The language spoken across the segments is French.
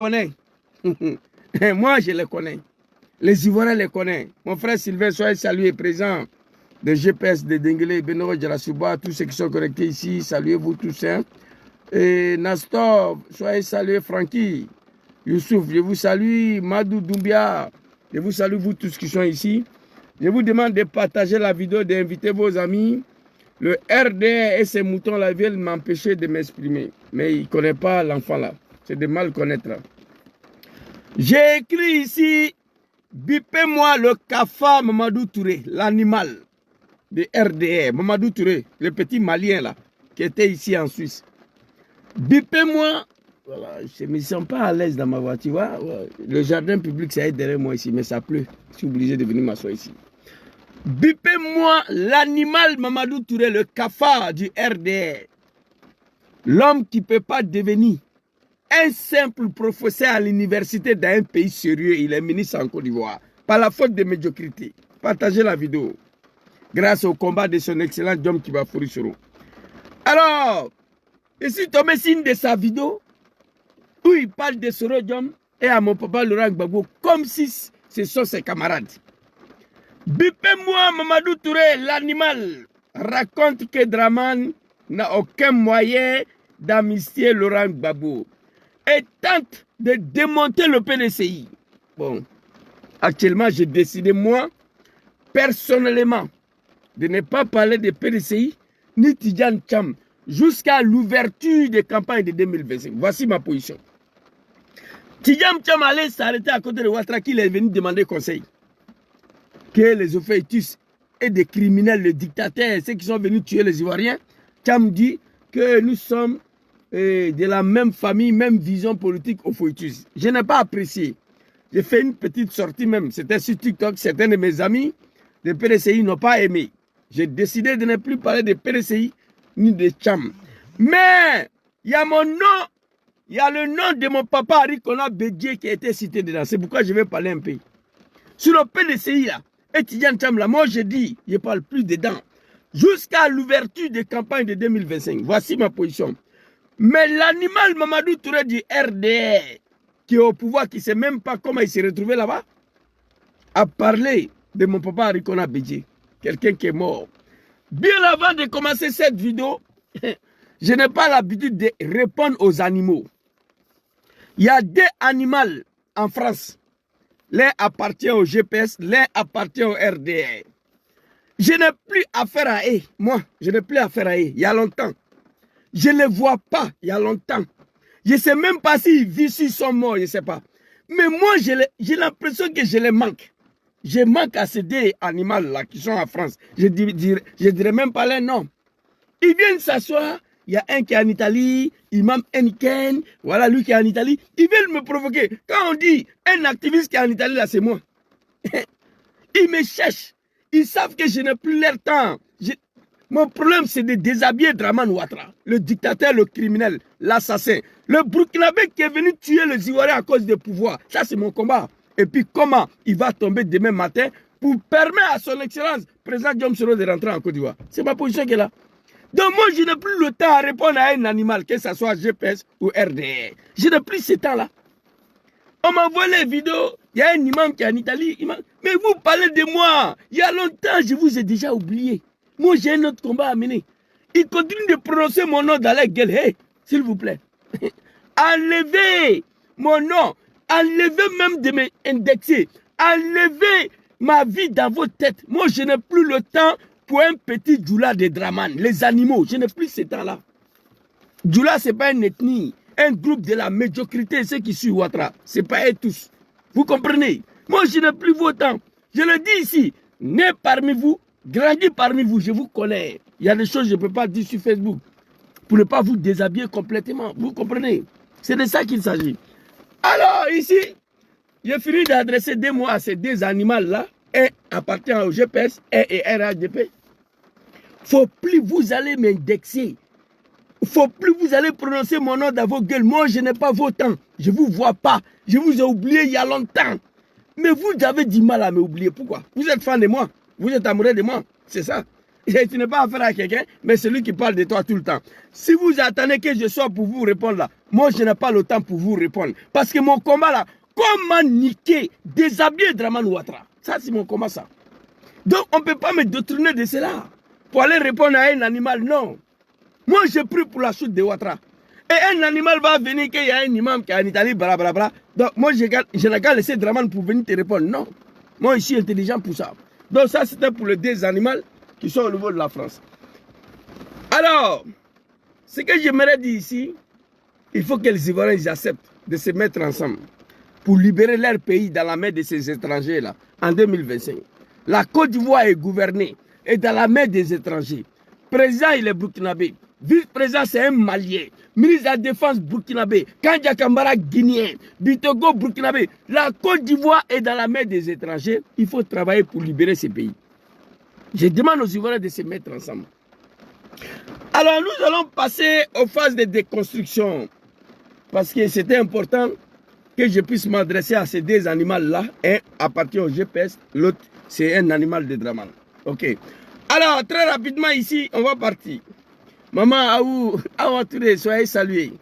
connais. Moi, je les connais. Les Ivoiriens les connaissent. Mon frère Sylvain, soyez salué, présent de GPS, de Denguele, Benoro, Djarasuba, tous ceux qui sont connectés ici, saluez-vous tous. Hein. Et Nastor, soyez salués, Francky, Youssouf, je vous salue, Madou Doumbia, je vous salue, vous tous qui sont ici. Je vous demande de partager la vidéo, d'inviter vos amis. Le RDR et ses moutons là viennent m'empêcher de m'exprimer. Mais il ne connaît pas l'enfant là. C'est de mal connaître. J'ai écrit ici, bipez-moi le cafard Mamadou Touré, l'animal de RDR. Mamadou Touré, le petit malien là, qui était ici en Suisse. Bipez-moi. Voilà, je ne me sens pas à l'aise dans ma voiture. Ouais. Le jardin public, ça est derrière moi ici, mais ça pleut. Je suis obligé de venir m'asseoir ici. Bipez-moi l'animal Mamadou Touré, le cafard du RDR. L'homme qui ne peut pas devenir un simple professeur à l'université d'un pays sérieux. Il est ministre en Côte d'Ivoire. Par la faute de médiocrité. Partagez la vidéo. Grâce au combat de son excellent Djom Kibafouri Soro. Alors, je suis tombé signe de sa vidéo où il parle de Soro Djom et à mon papa Laurent Gbagbo comme si ce sont ses camarades. Bipez-moi Mamadou Touré, l'animal, raconte que Draman n'a aucun moyen d'amnistier Laurent Gbagbo et tente de démonter le PDCI. Bon, actuellement, j'ai décidé, moi, personnellement, de ne pas parler de PDCI ni Tidjane Thiam jusqu'à l'ouverture des campagnes de 2025. Voici ma position. Tidjane Thiam allait s'arrêter à côté de Ouattara, qu'il est venu demander conseil. Que les Ophéitus et des criminels, les dictateurs, ceux qui sont venus tuer les Ivoiriens, Thiam dit que nous sommes de la même famille, même vision politique Ophéitus. Je n'ai pas apprécié. J'ai fait une petite sortie même, c'était sur TikTok, certains de mes amis de PDCI n'ont pas aimé. J'ai décidé de ne plus parler de PDCI ni de Thiam. Mais il y a mon nom, il y a le nom de mon papa Arikona Bédié qui a été cité dedans. C'est pourquoi je vais parler un peu. Sur le PDCI là, et Tidjane Thiam là, moi je dis, je ne parle plus dedans. Jusqu'à l'ouverture des campagnes de 2025. Voici ma position. Mais l'animal Mamadou Touré du RDR, qui est au pouvoir, qui ne sait même pas comment il s'est retrouvé là-bas, a parlé de mon papa Arikona Bédié, quelqu'un qui est mort. Bien avant de commencer cette vidéo, je n'ai pas l'habitude de répondre aux animaux. Il y a deux animaux en France. L'un appartient au GPS, l'un appartient au RDR. Je n'ai plus affaire à eux. Moi, je n'ai plus affaire à eux. Il y a longtemps. Je ne les vois pas. Il y a longtemps. Je ne sais même pas s'ils vivent, s'ils sont morts. Je ne sais pas. Mais moi, j'ai l'impression que je les manque. Je manque à ces deux animaux-là qui sont en France. Je dirais même pas leur nom. Ils viennent s'asseoir. Il y a un qui est en Italie, Imam Henken, voilà lui qui est en Italie. Ils veulent me provoquer. Quand on dit un activiste qui est en Italie, là, c'est moi. Ils me cherchent. Ils savent que je n'ai plus leur temps. Mon problème, c'est de déshabiller Draman Ouattara, le dictateur, le criminel, l'assassin. Le Burkinabé qui est venu tuer les Ivoiriens à cause des pouvoirs. Ça, c'est mon combat. Et puis, comment il va tomber demain matin pour permettre à son excellence, président Djom Soro, de rentrer en Côte d'Ivoire. C'est ma position qui est là. Donc moi, je n'ai plus le temps à répondre à un animal, que ce soit GPS ou RDR. Je n'ai plus ce temps-là. On m'envoie les vidéos, il y a un imam qui est en Italie. Mais vous parlez de moi. Il y a longtemps, je vous ai déjà oublié. Moi, j'ai un autre combat à mener. Ils continuent de prononcer mon nom dans la gueule. Hey, s'il vous plaît. Enlevez mon nom. Enlevez même de mes indexés. Enlevez ma vie dans vos têtes. Moi, je n'ai plus le temps pour un petit Djoula de Draman, les animaux, je n'ai plus ce temps-là. Djoula, ce n'est pas une ethnie, un groupe de la médiocrité, ceux qui suivent Ouattara, ce n'est pas eux tous. Vous comprenez? Moi, je n'ai plus vos temps. Je le dis ici, né parmi vous, grandi parmi vous, je vous connais. Il y a des choses que je ne peux pas dire sur Facebook pour ne pas vous déshabiller complètement. Vous comprenez? C'est de ça qu'il s'agit. Alors, ici, j'ai fini d'adresser des mots à ces deux animaux-là. Un appartient au GPS, un et RADP. Faut plus vous allez m'indexer. Faut plus vous allez prononcer mon nom dans vos gueules. Moi, je n'ai pas vos temps. Je ne vous vois pas. Je vous ai oublié il y a longtemps. Mais vous avez du mal à m'oublier. Pourquoi? Vous êtes fan de moi. Vous êtes amoureux de moi. C'est ça. Et tu n'as pas affaire à quelqu'un, mais celui qui parle de toi tout le temps. Si vous attendez que je sois pour vous répondre là, Moi, je n'ai pas le temps pour vous répondre. Parce que mon combat là, comment niquer, déshabiller Draman Ouattara? Ça, c'est mon combat, ça. Donc, on ne peut pas me détourner de cela. Pour aller répondre à un animal, non. Moi, j'ai pris pour la chute de Ouattara. Et un animal va venir, qu'il y a un imam qui est en Italie, blablabla. Donc, moi, je n'ai qu'à laisser Draman pour venir te répondre. Non. Moi, je suis intelligent pour ça. Donc, ça, c'était pour les deux animaux qui sont au niveau de la France. Alors, ce que j'aimerais dire ici, il faut que les Ivoiriens ils acceptent de se mettre ensemble pour libérer leur pays dans la main de ces étrangers-là en 2025. La Côte d'Ivoire est gouvernée et dans la main des étrangers. Président, il est burkinabé. Vice-président, c'est un Malien. Ministre de la Défense burkinabé. Kandja Kambara, guinéen. Bitogo, burkinabé. La Côte d'Ivoire est dans la main des étrangers. Il faut travailler pour libérer ces pays. Je demande aux Ivoiriens de se mettre ensemble. Alors, nous allons passer aux phases de déconstruction. Parce que c'était important que je puisse m'adresser à ces deux animaux-là. Un appartient au GPS, l'autre, c'est un animal de Draman. Ok. Alors, très rapidement ici, on va partir. Maman Awa Touré, soyez salués.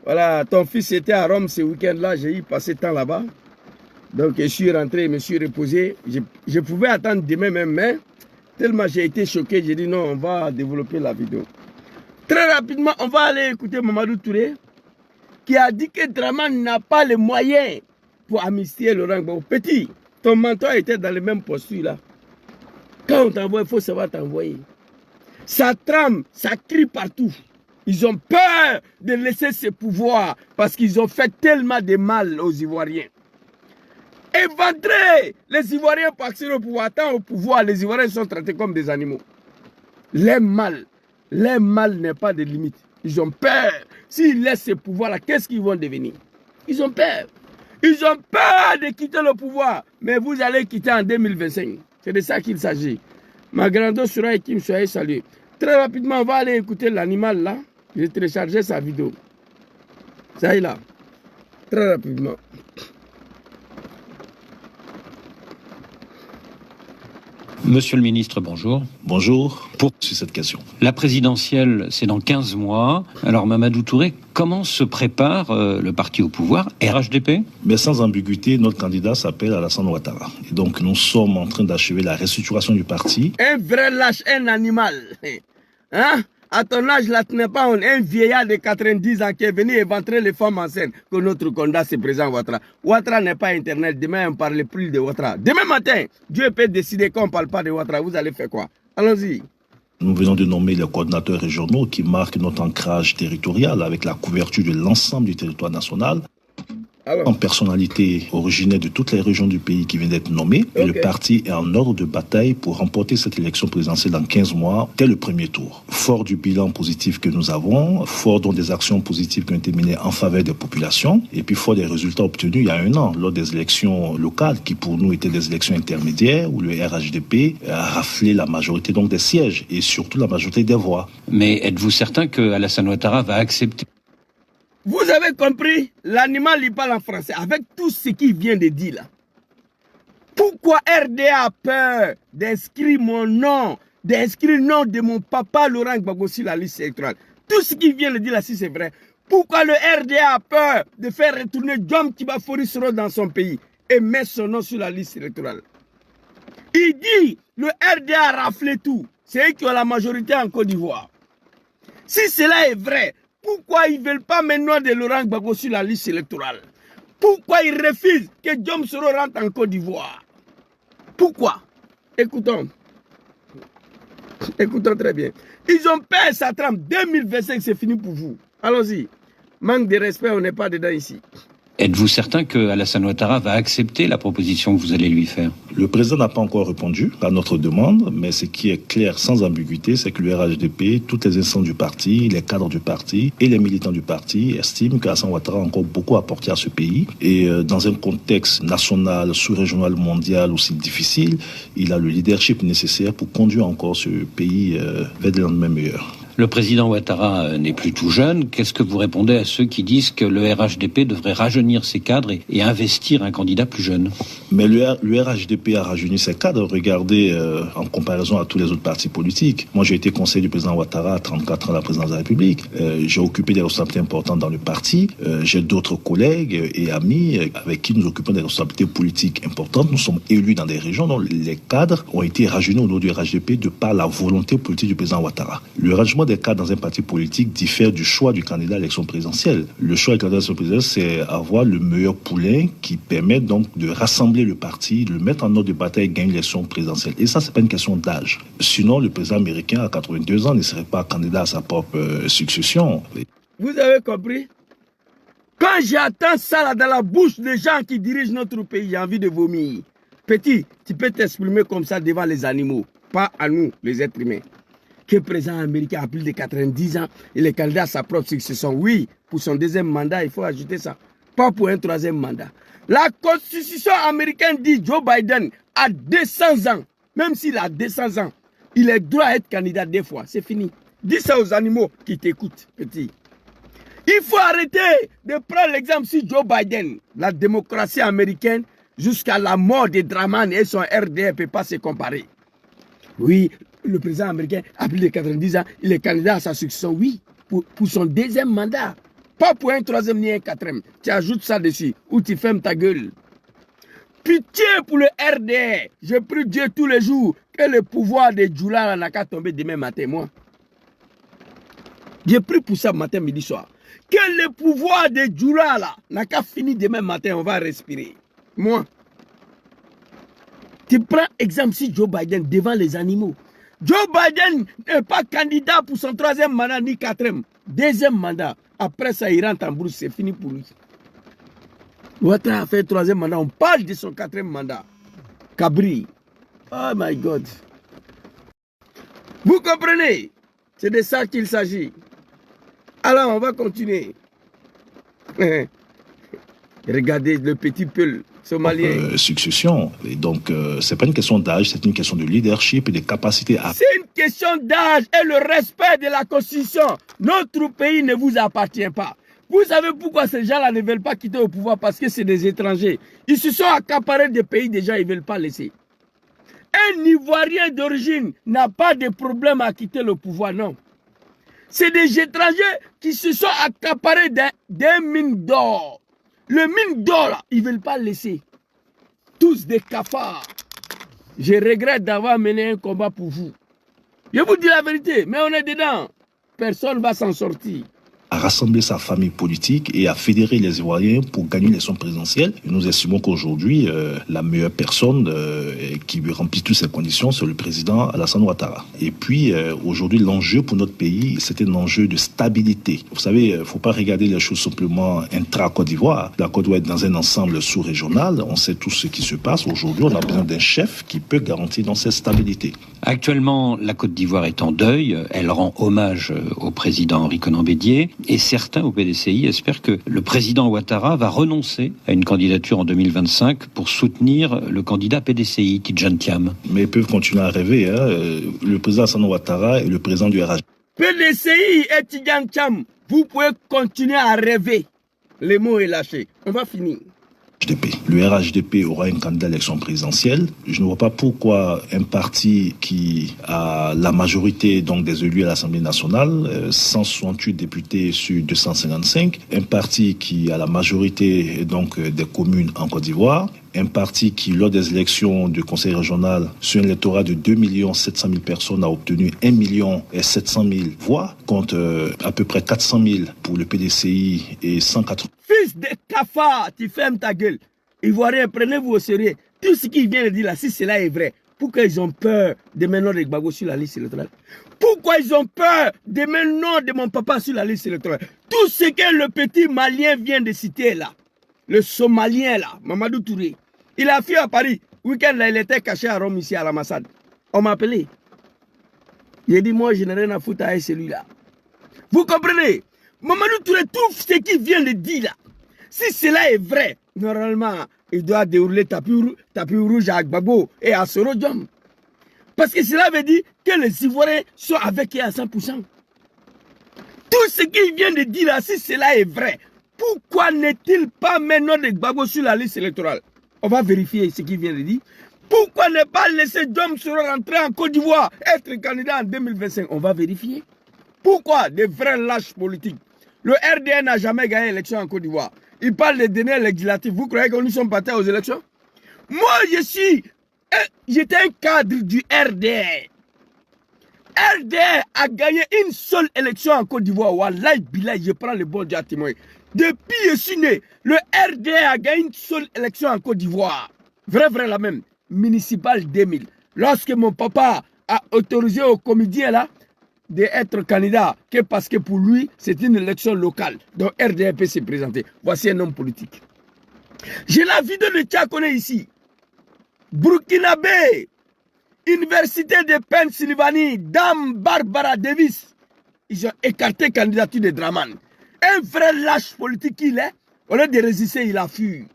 Voilà, ton fils était à Rome ce week-end-là, j'ai eu passé temps là-bas. Donc, je suis rentré, je me suis reposé. Je pouvais attendre demain même, mais tellement j'ai été choqué, j'ai dit non, on va développer la vidéo. Très rapidement, on va aller écouter Mamadou Touré, qui a dit que Draman n'a pas les moyens pour amnistier Laurent Gbagbo. Petit, ton mentor était dans les mêmes postures là. Quand on t'envoie, il faut savoir t'envoyer. Ça trame, ça crie partout. Ils ont peur de laisser ce pouvoir parce qu'ils ont fait tellement de mal aux Ivoiriens. Éventrer les Ivoiriens pour accéder au pouvoir. Tant au pouvoir, les Ivoiriens sont traités comme des animaux. Les mal n'est pas de limite. Ils ont peur. S'ils laissent ce pouvoir-là, qu'est-ce qu'ils vont devenir? Ils ont peur. Ils ont peur de quitter le pouvoir. Mais vous allez quitter en 2025. C'est de ça qu'il s'agit. Ma grande sera et Kim, soyez salués. Très rapidement, on va aller écouter l'animal là. J'ai téléchargé sa vidéo. Ça y est là. Très rapidement. Monsieur le ministre, bonjour. Bonjour. Pour cette question. La présidentielle, c'est dans 15 mois. Alors, Mamadou Touré, comment se prépare le parti au pouvoir, RHDP? Mais sans ambiguïté, notre candidat s'appelle Alassane Ouattara. Et donc, nous sommes en train d'achever la restructuration du parti. Un vrai lâche, un animal. Hein? À ton âge, là, tu n'es pas un vieillard de 90 ans qui est venu éventrer les femmes enceintes que notre candidat, c'est présent Ouattara. Ouattara n'est pas Internet. Demain, on ne parle plus de Ouattara. Demain matin, Dieu peut décider qu'on ne parle pas de Ouattara. Vous allez faire quoi? Allons-y. Nous venons de nommer les coordinateurs régionaux qui marquent notre ancrage territorial avec la couverture de l'ensemble du territoire national. En personnalité originaire de toutes les régions du pays qui vient d'être nommée. Okay. Le parti est en ordre de bataille pour remporter cette élection présidentielle dans 15 mois, dès le premier tour. Fort du bilan positif que nous avons, fort donc des actions positives qui ont été menées en faveur des populations, et puis fort des résultats obtenus il y a un an, lors des élections locales, qui pour nous étaient des élections intermédiaires, où le RHDP a raflé la majorité donc des sièges, et surtout la majorité des voix. Mais êtes-vous certain que Alassane Ouattara va accepter? Vous avez compris? L'animal, il parle en français. Avec tout ce qu'il vient de dire là. Pourquoi RDA a peur d'inscrire mon nom, d'inscrire le nom de mon papa Laurent Gbagbo sur la liste électorale? Tout ce qu'il vient de dire là, si c'est vrai. Pourquoi le RDA a peur de faire retourner Djom Kibafori Soro dans son pays et mettre son nom sur la liste électorale? Il dit, le RDA a raflé tout. C'est eux qui ont la majorité en Côte d'Ivoire. Si cela est vrai, pourquoi ils ne veulent pas maintenant de Laurent Gbagbo sur la liste électorale? Pourquoi ils refusent que Djom Soro rentre en Côte d'Ivoire? Pourquoi? Écoutons. Écoutons très bien. Ils ont peur, ça trame. 2025, c'est fini pour vous. Allons-y. Manque de respect, on n'est pas dedans ici. Êtes-vous certain que Alassane Ouattara va accepter la proposition que vous allez lui faire? Le président n'a pas encore répondu à notre demande, mais ce qui est clair sans ambiguïté, c'est que le RHDP, toutes les instances du parti, les cadres du parti et les militants du parti estiment qu'Alassane Ouattara a encore beaucoup à apporter à ce pays. Et dans un contexte national, sous-régional, mondial aussi difficile, il a le leadership nécessaire pour conduire encore ce pays vers des lendemains meilleurs. Le président Ouattara n'est plus tout jeune. Qu'est-ce que vous répondez à ceux qui disent que le RHDP devrait rajeunir ses cadres et investir un candidat plus jeune? Mais le RHDP a rajeuni ses cadres. Regardez, en comparaison à tous les autres partis politiques. Moi, j'ai été conseiller du président Ouattara à 34 ans à la présidence de la République. J'ai occupé des responsabilités importantes dans le parti. J'ai d'autres collègues et amis avec qui nous occupons des responsabilités politiques importantes. Nous sommes élus dans des régions dont les cadres ont été rajeunis au niveau du RHDP de par la volonté politique du président Ouattara. Le rajeunissement des cadres dans un parti politique diffère du choix du candidat à l'élection présidentielle. Le choix du candidat à l'élection présidentielle, c'est avoir le meilleur poulain qui permet donc de rassembler le parti, de le mettre en ordre de bataille et gagner l'élection présidentielle. Et ça, c'est pas une question d'âge. Sinon, le président américain à 82 ans ne serait pas candidat à sa propre succession. Vous avez compris? Quand j'attends ça là dans la bouche des gens qui dirigent notre pays, j'ai envie de vomir. Petit, tu peux t'exprimer comme ça devant les animaux, pas à nous, les êtres humains. Que le président américain a plus de 90 ans, il est candidat à sa propre succession. Oui, pour son deuxième mandat, il faut ajouter ça. Pas pour un troisième mandat. La constitution américaine dit Joe Biden a 200 ans. Même s'il a 200 ans, il est droit à être candidat 2 fois. C'est fini. Dis ça aux animaux qui t'écoutent, petit. Il faut arrêter de prendre l'exemple sur Joe Biden. La démocratie américaine, jusqu'à la mort de Dramani et son RDR ne peut pas se comparer. Oui, le président américain a plus de 90 ans, il est candidat à sa succession, oui, pour son deuxième mandat. Pas pour un troisième ni un quatrième. Tu ajoutes ça dessus, ou tu fermes ta gueule. Pitié pour le RDR. Je prie Dieu tous les jours que le pouvoir de Djoula n'a qu'à tomber demain matin, moi. Je prie pour ça matin, midi, soir. Que le pouvoir de Djoula n'a qu'à finir demain matin, on va respirer. Moi. Tu prends exemple si Joe Biden devant les animaux. Joe Biden n'est pas candidat pour son troisième mandat ni quatrième. Deuxième mandat. Après ça, il rentre en brousse. C'est fini pour lui. Ouattara a fait troisième mandat. On parle de son quatrième mandat. Cabri. Oh my God. Vous comprenez? C'est de ça qu'il s'agit. Alors, on va continuer. Regardez le petit peul somalien. Succession. Et donc, c'est pas une question d'âge, c'est une question de leadership et de capacité à... C'est une question d'âge et le respect de la Constitution. Notre pays ne vous appartient pas. Vous savez pourquoi ces gens-là ne veulent pas quitter au pouvoir? Parce que c'est des étrangers. Ils se sont accaparés des pays des gens, ils ne veulent pas laisser. Un Ivoirien d'origine n'a pas de problème à quitter le pouvoir, non. C'est des étrangers qui se sont accaparés des mines d'or. Le mine d'or, là, ils ne veulent pas laisser. Tous des cafards. Je regrette d'avoir mené un combat pour vous. Je vous dis la vérité, mais on est dedans. Personne ne va s'en sortir. À rassembler sa famille politique et à fédérer les Ivoiriens pour gagner l'élection présidentielle. Et nous estimons qu'aujourd'hui, la meilleure personne qui lui remplit toutes ces conditions, c'est le président Alassane Ouattara. Et puis, aujourd'hui, l'enjeu pour notre pays, c'est un enjeu de stabilité. Vous savez, il ne faut pas regarder les choses simplement intra-Côte d'Ivoire. La Côte d'Ivoire est dans un ensemble sous-régional. On sait tout ce qui se passe. Aujourd'hui, on a besoin d'un chef qui peut garantir dans cette stabilité. Actuellement, la Côte d'Ivoire est en deuil. Elle rend hommage au président Henri Konan Bédié. Et certains au PDCI espèrent que le président Ouattara va renoncer à une candidature en 2025 pour soutenir le candidat PDCI, Tidjane Thiam. Mais ils peuvent continuer à rêver. Hein. Le président Alassane Ouattara est le président du RH. PDCI et Tidjane Thiam, vous pouvez continuer à rêver. Le mot est lâché. On va finir. Le RHDP aura un candidat à l'élection présidentielle. Je ne vois pas pourquoi un parti qui a la majorité donc des élus à l'Assemblée nationale, 168 députés sur 255, un parti qui a la majorité donc des communes en Côte d'Ivoire, un parti qui, lors des élections du conseil régional, sur un électorat de 2 700 000 personnes, a obtenu 1 700 000 voix, contre à peu près 400 000 pour le PDCI et 180. Fils de cafard, tu fermes ta gueule. Ivoiriens, prenez-vous au sérieux. Tout ce qu'il vient de dire là, si cela est vrai, pourquoi ils ont peur de mettre le nom de Gbagbo sur la liste électorale? Pourquoi ils ont peur de mettre le nom de mon papa sur la liste électorale? Tout ce que le petit Malien vient de citer là, le Somalien là, Mamadou Touré, il a fui à Paris. Week-end là, il était caché à Rome ici à l'ambassade. On m'a appelé. J'ai dit, moi, je n'ai rien à foutre avec celui-là. Vous comprenez? Mamadou Touré, tout ce qu'il vient de dire là, si cela est vrai, normalement, il doit dérouler tapis rouge à Gbagbo et à Soro Diom. Parce que cela veut dire que les Ivoiriens sont avec eux à 100%. Tout ce qu'il vient de dire là, si cela est vrai, pourquoi n'est-il pas maintenant de Gbagbo sur la liste électorale? On va vérifier ce qu'il vient de dire. Pourquoi ne pas laisser Djom Soro rentrer en Côte d'Ivoire, être candidat en 2025? On va vérifier. Pourquoi des vrais lâches politiques? Le RDN n'a jamais gagné l'élection en Côte d'Ivoire. Il parle des derniers législatifs. Vous croyez que nous sommes partis aux élections? Moi, j'étais un cadre du RDN. RDN a gagné une seule élection en Côte d'Ivoire. Wallahi billahi, je prends le bon Dieu à témoin. Depuis je suis né, le RDN a gagné une seule élection en Côte d'Ivoire. Vrai la même. Municipal 2000. Lorsque mon papa a autorisé aux comédiens là d'être candidat, que parce que pour lui, c'est une élection locale. Donc RDN peut se présenter. Voici un homme politique. J'ai la vidéo de Tchakone ici. Burkinabé, Université de Pennsylvanie, Dame Barbara Davis. Ils ont écarté la candidature de Draman. Un vrai lâche politique qu'il est, au lieu de résister, il a fui.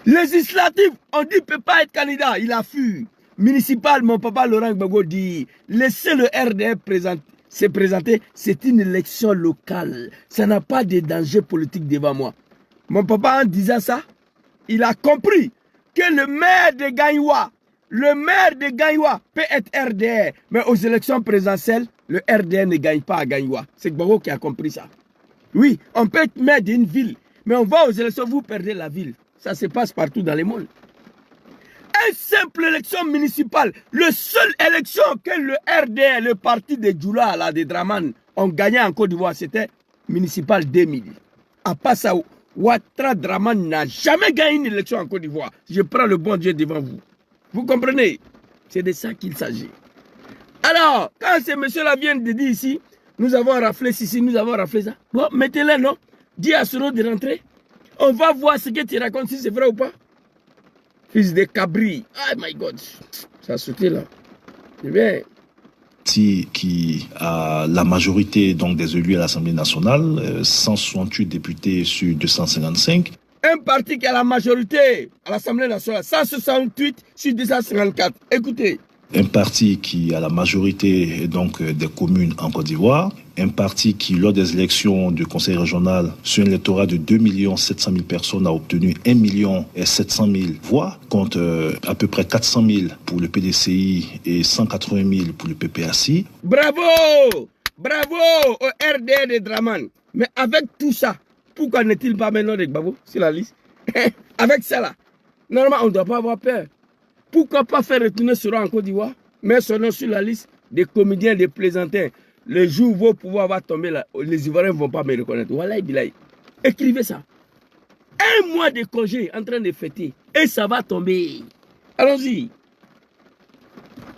Législatif, on dit qu'il ne peut pas être candidat, il a fui. Municipal, mon papa Laurent Gbagbo dit, laissez le RDR se présenter, c'est une élection locale. Ça n'a pas de danger politique devant moi. Mon papa, en disant ça, il a compris que le maire de Gagnoua, peut être RDR, mais aux élections présidentielles, le RDR ne gagne pas à Gagnoua. C'est Gbagbo qui a compris ça. Oui, on peut être maire d'une ville, mais on va aux élections, vous perdez la ville. Ça se passe partout dans le monde. Une simple élection municipale, la seule élection que le RDR, le parti de Djoula, là, de Draman, ont gagné en Côte d'Ivoire, c'était municipal 2000. À part ça, Ouattara Draman n'a jamais gagné une élection en Côte d'Ivoire. Je prends le bon Dieu devant vous. Vous comprenez? C'est de ça qu'il s'agit. Alors, quand ces messieurs-là viennent de dire ici, nous avons raflé ceci, nous avons raflé ça. Bon, mettez-les, non? Dis à Soro de rentrer. On va voir ce que tu racontes, si c'est vrai ou pas. Fils de cabri. Oh my God. Ça a sauté là. C'est bien. Qui a la majorité donc, des élus à l'Assemblée nationale, 168 députés sur 255. Un parti qui a la majorité à l'Assemblée nationale, 168 sur 254. Écoutez. Un parti qui a la majorité donc, des communes en Côte d'Ivoire. Un parti qui, lors des élections du conseil régional, sur un électorat de 2 700 000 personnes, a obtenu 1 700 000 voix, contre à peu près 400 000 pour le PDCI et 180 000 pour le PPACI. Bravo! Bravo au RDR de Draman. Mais avec tout ça, pourquoi n'est-il pas maintenant de Gbagbo sur la liste? Avec ça là, normalement on ne doit pas avoir peur. Pourquoi pas faire retourner Soro en Côte d'Ivoire, mettre son nom sur la liste des comédiens, des plaisantins? Le jour où vos pouvoirs va tomber là, les Ivoiriens ne vont pas me reconnaître. Voilà, bilaï. Écrivez ça. Un mois de congé en train de fêter. Et ça va tomber. Allons-y.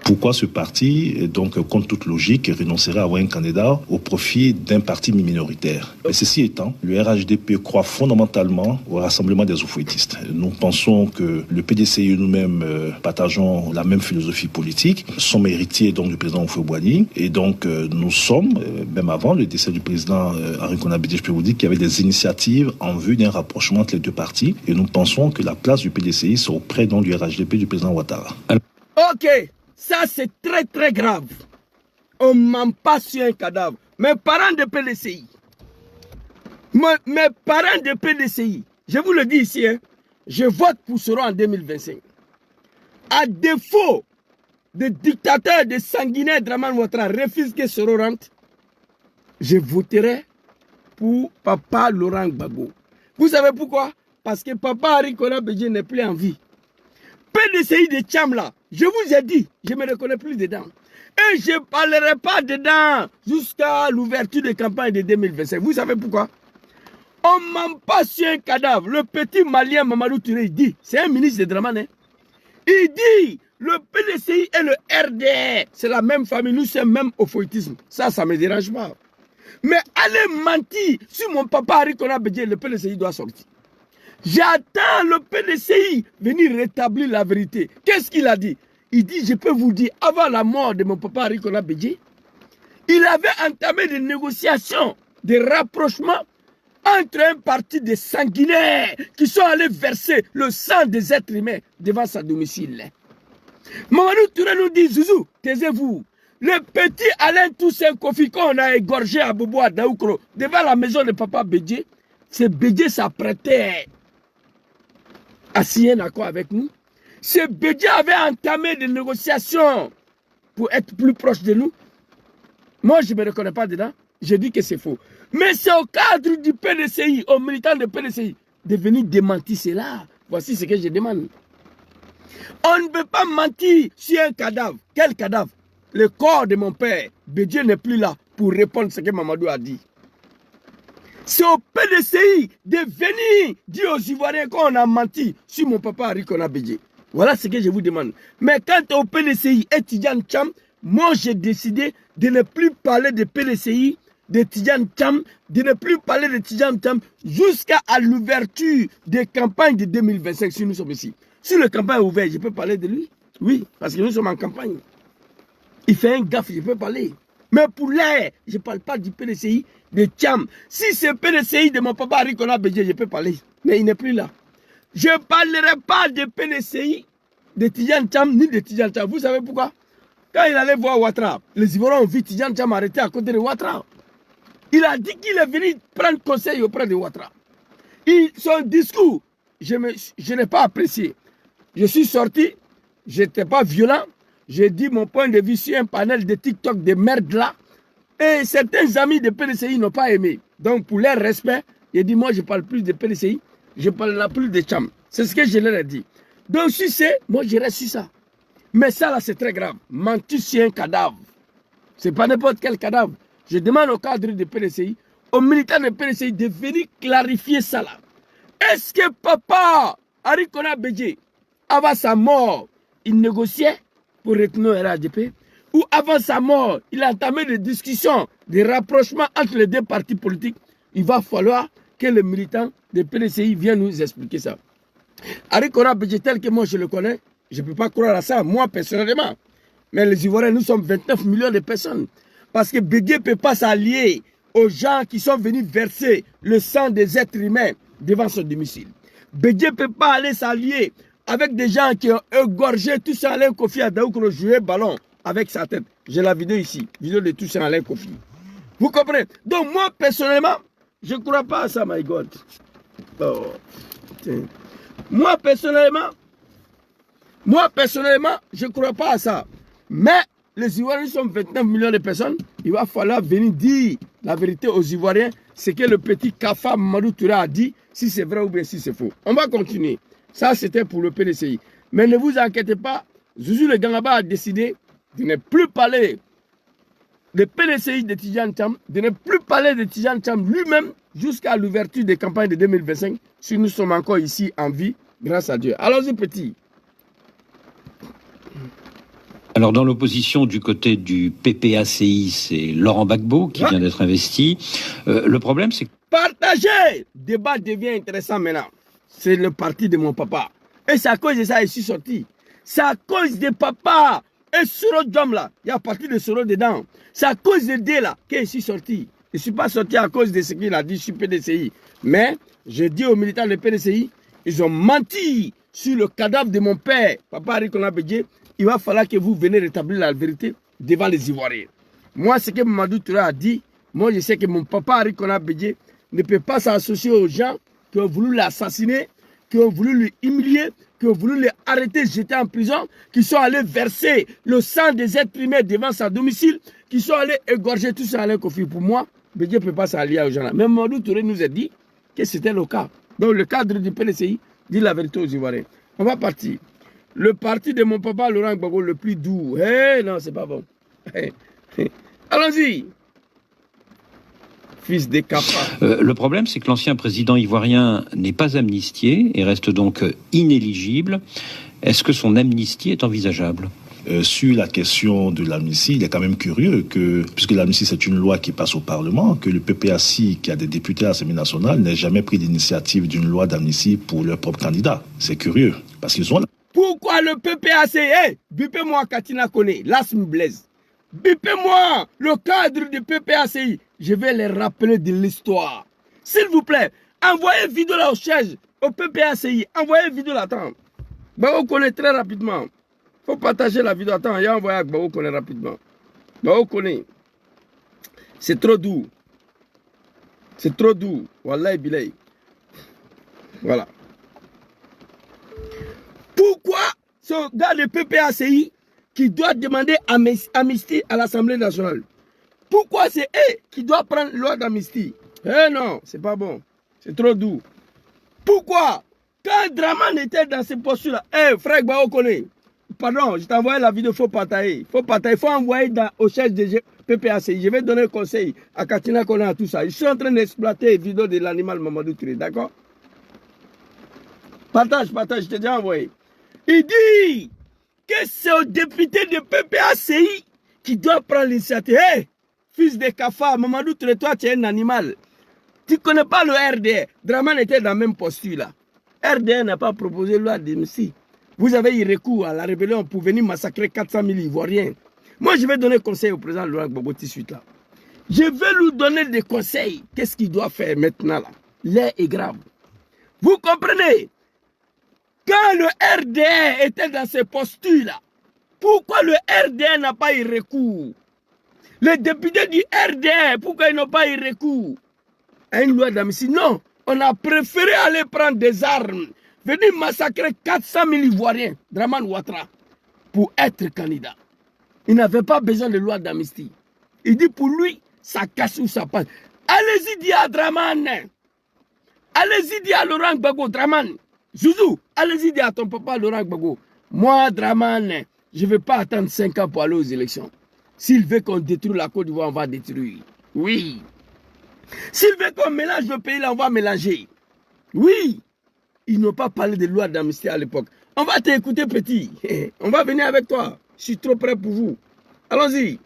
Pourquoi ce parti, donc, contre toute logique, renoncerait à avoir un candidat au profit d'un parti minoritaire? Mais ceci étant, le RHDP croit fondamentalement au rassemblement des oufouettistes. Nous pensons que le PDCI et nous-mêmes partageons la même philosophie politique, sommes héritiers donc, du président Houphouët-Boigny, et donc nous sommes, même avant le décès du président Henri Konan Bédié, je peux vous dire qu'il y avait des initiatives en vue d'un rapprochement entre les deux partis, et nous pensons que la place du PDCI c'est auprès donc, du RHDP du président Ouattara. Ok. Ça, c'est très, très grave. On ne ment pas sur un cadavre. Mes parents de PDCI, je vous le dis ici, hein, je vote pour Soro en 2025. À défaut de dictateurs, de sanguinaires, Draman Ouattara refuse que Soro rentre, je voterai pour papa Laurent Gbagbo. Vous savez pourquoi? Parce que papa Henri Konan Bédié n'est plus en vie. PDCI de Tcham là, je vous ai dit, je ne me reconnais plus dedans. Et je ne parlerai pas dedans jusqu'à l'ouverture de campagne de 2025. Vous savez pourquoi? On ne ment pas sur un cadavre. Le petit malien Mamadou Touré, il dit, c'est un ministre de Draman, hein? Il dit, le PDCI et le RDR, c'est la même famille, nous sommes même au foïtisme. Ça ne me dérange pas. Mais allez mentir sur mon papa Henri Konan Bédié, le PDCI doit sortir. J'attends le PDCI venir rétablir la vérité. Qu'est-ce qu'il a dit? Il dit, je peux vous dire, avant la mort de mon papa Henri Konan Bédié, il avait entamé des négociations, des rapprochements entre un parti de sanguinaires qui sont allés verser le sang des êtres humains devant sa domicile. Mamadou Touré nous dit, Zouzou, taisez-vous. Le petit Alain Toussaint Kofi qu'on a égorgé à Bobo à Daoukro, devant la maison de papa Bédié, ce Bédié s'apprêtait à signer un accord avec nous. Ce Bédié avait entamé des négociations pour être plus proche de nous. Moi, je ne me reconnais pas dedans. Je dis que c'est faux. Mais c'est au cadre du PDCI, aux militants du PDCI, de venir démentir cela. Voici ce que je demande. On ne peut pas mentir sur un cadavre. Quel cadavre? Le corps de mon père. Bédié n'est plus là pour répondre à ce que Mamadou a dit. C'est au PDCI de venir dire aux Ivoiriens qu'on a menti sur mon papa Arikona Bédié. Voilà ce que je vous demande. Mais quant au PDCI et Tidjane Cham, moi j'ai décidé de ne plus parler de PDCI, de Tidjane Cham, de ne plus parler de Tidjane Cham jusqu'à l'ouverture des campagnes de 2025 si nous sommes ici. Si le campagne est ouvert, je peux parler de lui? Oui, parce que nous sommes en campagne. Il fait un gaffe, je peux parler. Mais pour l'air, je ne parle pas du PDCI de Cham. Si c'est PDCI de mon papa Arikona Bédié, je peux parler. Mais il n'est plus là. Je ne parlerai pas de PDCI, de Tidjane Cham, ni de Tidjane Cham. Vous savez pourquoi? Quand il allait voir Ouattara, les Ivoiriens ont vu Tidjane Cham arrêté à côté de Ouattara. Il a dit qu'il est venu prendre conseil auprès de Ouattara. Son discours, je n'ai pas apprécié. Je suis sorti, je n'étais pas violent. J'ai dit mon point de vue sur un panel de TikTok de merde là. Et certains amis de PDCI n'ont pas aimé. Donc pour leur respect, j'ai dit moi je parle plus de PDCI, je ne parle plus de Cham. C'est ce que je leur ai dit. Donc si c'est, moi je reste sur ça. Mais ça là c'est très grave. Mentir sur un cadavre. Ce n'est pas n'importe quel cadavre. Je demande au cadre de PDCI, aux militants de PDCI de venir clarifier ça là. Est-ce que papa Arikona Bédié, avant sa mort, il négociait pour retenir le RADP, ou avant sa mort, il a entamé des discussions, des rapprochements entre les deux partis politiques? Il va falloir que les militants de PDCI viennent nous expliquer ça. Arikona Bédié, tel que moi je le connais, je ne peux pas croire à ça, moi personnellement. Mais les Ivoiriens, nous sommes 29 millions de personnes. Parce que Bédié ne peut pas s'allier aux gens qui sont venus verser le sang des êtres humains devant son domicile. Bédié ne peut pas aller s'allier avec des gens qui ont égorgé Toussaint Alain Kofi à Daoukro jouer ballon avec sa tête. J'ai la vidéo ici, vidéo de Toussaint Alain Kofi. Vous comprenez? Donc moi, personnellement, je ne crois pas à ça, my God. Oh, moi, personnellement, je ne crois pas à ça. Mais les Ivoiriens sont 29 millions de personnes. Il va falloir venir dire la vérité aux Ivoiriens, ce que le petit Kafa Mamadou Touré a dit, si c'est vrai ou bien si c'est faux. On va continuer. Ça, c'était pour le PDCI. Mais ne vous inquiétez pas, Zouzou le Gangaba a décidé de ne plus parler de PDCI de Tidjane Cham, de ne plus parler de Tidjane Cham lui-même jusqu'à l'ouverture des campagnes de 2025, si nous sommes encore ici en vie, grâce à Dieu. Allons-y, petit. Alors, dans l'opposition du côté du PPACI, c'est Laurent Gbagbo qui vient d'être investi. Le problème, c'est que... Partagez! Le débat devient intéressant maintenant. C'est le parti de mon papa. Et c'est à cause de ça que je suis sorti. C'est à cause de papa. Et Soro Djom là, il y a parti de Soro dedans. C'est à cause de D là que je suis sorti. Je ne suis pas sorti à cause de ce qu'il a dit sur PDCI. Mais je dis aux militants de PDCI, ils ont menti sur le cadavre de mon père, papa Arikona Bédié. Il va falloir que vous venez rétablir la vérité devant les Ivoiriens. Moi, ce que Mamadou Touré a dit, moi je sais que mon papa Arikona Bédié ne peut pas s'associer aux gens qui ont voulu l'assassiner, qui ont voulu lui humilier, qui ont voulu l'arrêter, jeter en prison, qui sont allés verser le sang des êtres humains devant sa domicile, qui sont allés égorger tout ça à Kofi. Pour moi, Bédié ne peut pas s'allier aux gens là. Mais Mamadou Touré nous a dit que c'était le cas. Donc le cadre du PDCI dit la vérité aux Ivoiriens. On va partir. Le parti de mon papa Laurent Gbagbo le plus doux. Non, c'est pas bon. Allons-y. Fils des cafards. Le problème, c'est que l'ancien président ivoirien n'est pas amnistié et reste donc inéligible. Est-ce que son amnistie est envisageable ? Sur la question de l'amnistie, il est quand même curieux que, puisque l'amnistie c'est une loi qui passe au Parlement, que le PPACI, qui a des députés à l'Assemblée nationale, n'ait jamais pris l'initiative d'une loi d'amnistie pour leur propre candidat. C'est curieux, parce qu'ils ont... Pourquoi le PPACI? Bipez-moi Katina Kone, Las Blaise. Bipez-moi le cadre du PPACI. Je vais les rappeler de l'histoire. S'il vous plaît, envoyez vidéo là au siège, au PPACI. Envoyez vidéo là, attends. Gbagbo connaît très rapidement. Il faut partager la vidéo. Attends, il y a envoyé à Gbagbo connaît rapidement. Donc, on connaît. C'est trop doux. C'est trop doux. Wallahi bilay. Voilà. Pourquoi ce gars de PPACI qui doit demander amnistie à l'Assemblée nationale? Pourquoi c'est eux qui doivent prendre loi d'amnistie? Eh non, c'est pas bon. C'est trop doux. Pourquoi? Quand Draman était dans ces postures-là, frère Bao connaît. Pardon, je t'ai envoyé la vidéo, faut partager. Faut envoyer au chef de PPACI. Je vais donner un conseil à Katina Kona, tout ça. Je suis en train d'exploiter la vidéo de l'animal Mamadou Touré, d'accord? Partage, je t'ai déjà envoyé. Il dit que c'est au député de PPACI qui doit prendre l'initiative. Hey, fils de cafard, Mamadou Touré, toi tu es un animal. Tu ne connais pas le RDR. Draman était dans la même posture là. RDR n'a pas proposé loi d'amnistie. Vous avez eu recours à la rébellion pour venir massacrer 400 000 Ivoiriens. Moi, je vais donner conseil au président Laurent Gbagbo tout de suite là. Je vais lui donner des conseils. Qu'est-ce qu'il doit faire maintenant là? L'air est grave. Vous comprenez? Quand le RDR était dans ces postures là, pourquoi le RDR n'a pas eu recours? Les députés du RDR, pourquoi ils n'ont pas eu recours à une loi d'amnistie? Non, on a préféré aller prendre des armes, venir massacrer 400 000 Ivoiriens, Draman Ouattara, pour être candidat. Il n'avait pas besoin de loi d'amnistie. Il dit pour lui, ça casse ou ça passe. Allez-y dire à Draman. Allez-y dire à Laurent Gbagbo, Draman. Zouzou, allez-y dire à ton papa Laurent Gbagbo. Moi, Draman, je ne vais pas attendre 5 ans pour aller aux élections. S'il veut qu'on détruise la Côte d'Ivoire, on va détruire. Oui. S'il veut qu'on mélange le pays, là, on va mélanger. Oui. Ils n'ont pas parlé de loi d'amnistie à l'époque. On va t'écouter, petit. On va venir avec toi. Je suis trop prêt pour vous. Allons-y.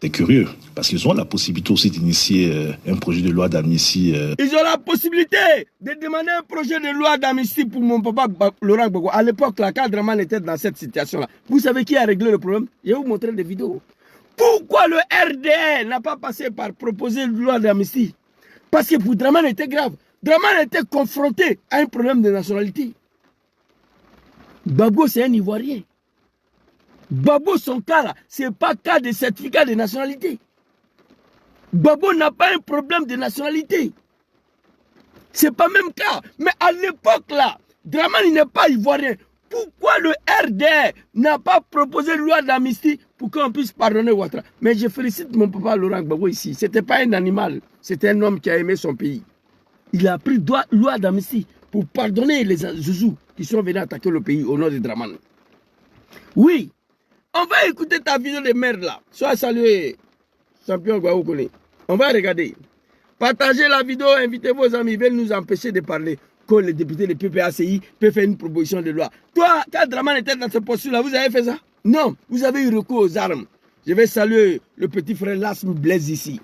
C'est curieux, parce qu'ils ont la possibilité aussi d'initier un projet de loi d'amnistie. Ils ont la possibilité de demander un projet de loi d'amnistie pour mon papa Laurent Gbagbo. À l'époque, là, quand Draman était dans cette situation-là, vous savez qui a réglé le problème? Je vais vous montrer des vidéos. Pourquoi le RDR n'a pas passé par proposer une loi d'amnistie? Parce que pour Draman était grave. Draman était confronté à un problème de nationalité. Gbagbo, c'est un Ivoirien. Gbagbo, son cas là, ce n'est pas cas de certificat de nationalité. Gbagbo n'a pas un problème de nationalité. Ce n'est pas même cas. Mais à l'époque là, Draman n'est pas Ivoirien. Pourquoi le RDR n'a pas proposé une loi d'amnistie pour qu'on puisse pardonner Ouattara? Mais je félicite mon papa Laurent Gbagbo ici. Ce n'était pas un animal, c'était un homme qui a aimé son pays. Il a pris loi d'amnistie pour pardonner les Zouzous qui sont venus attaquer le pays au nom de Draman. Oui, on va écouter ta vidéo de merde là. Sois salué, champion Gbagbo. On va regarder. Partagez la vidéo, invitez vos amis, ils veulent nous empêcher de parler. Que les députés de PPACI peuvent faire une proposition de loi. Toi, quand Draman était dans ce poste-là, vous avez fait ça? Non, vous avez eu recours aux armes. Je vais saluer le petit frère Lasme Blaise ici.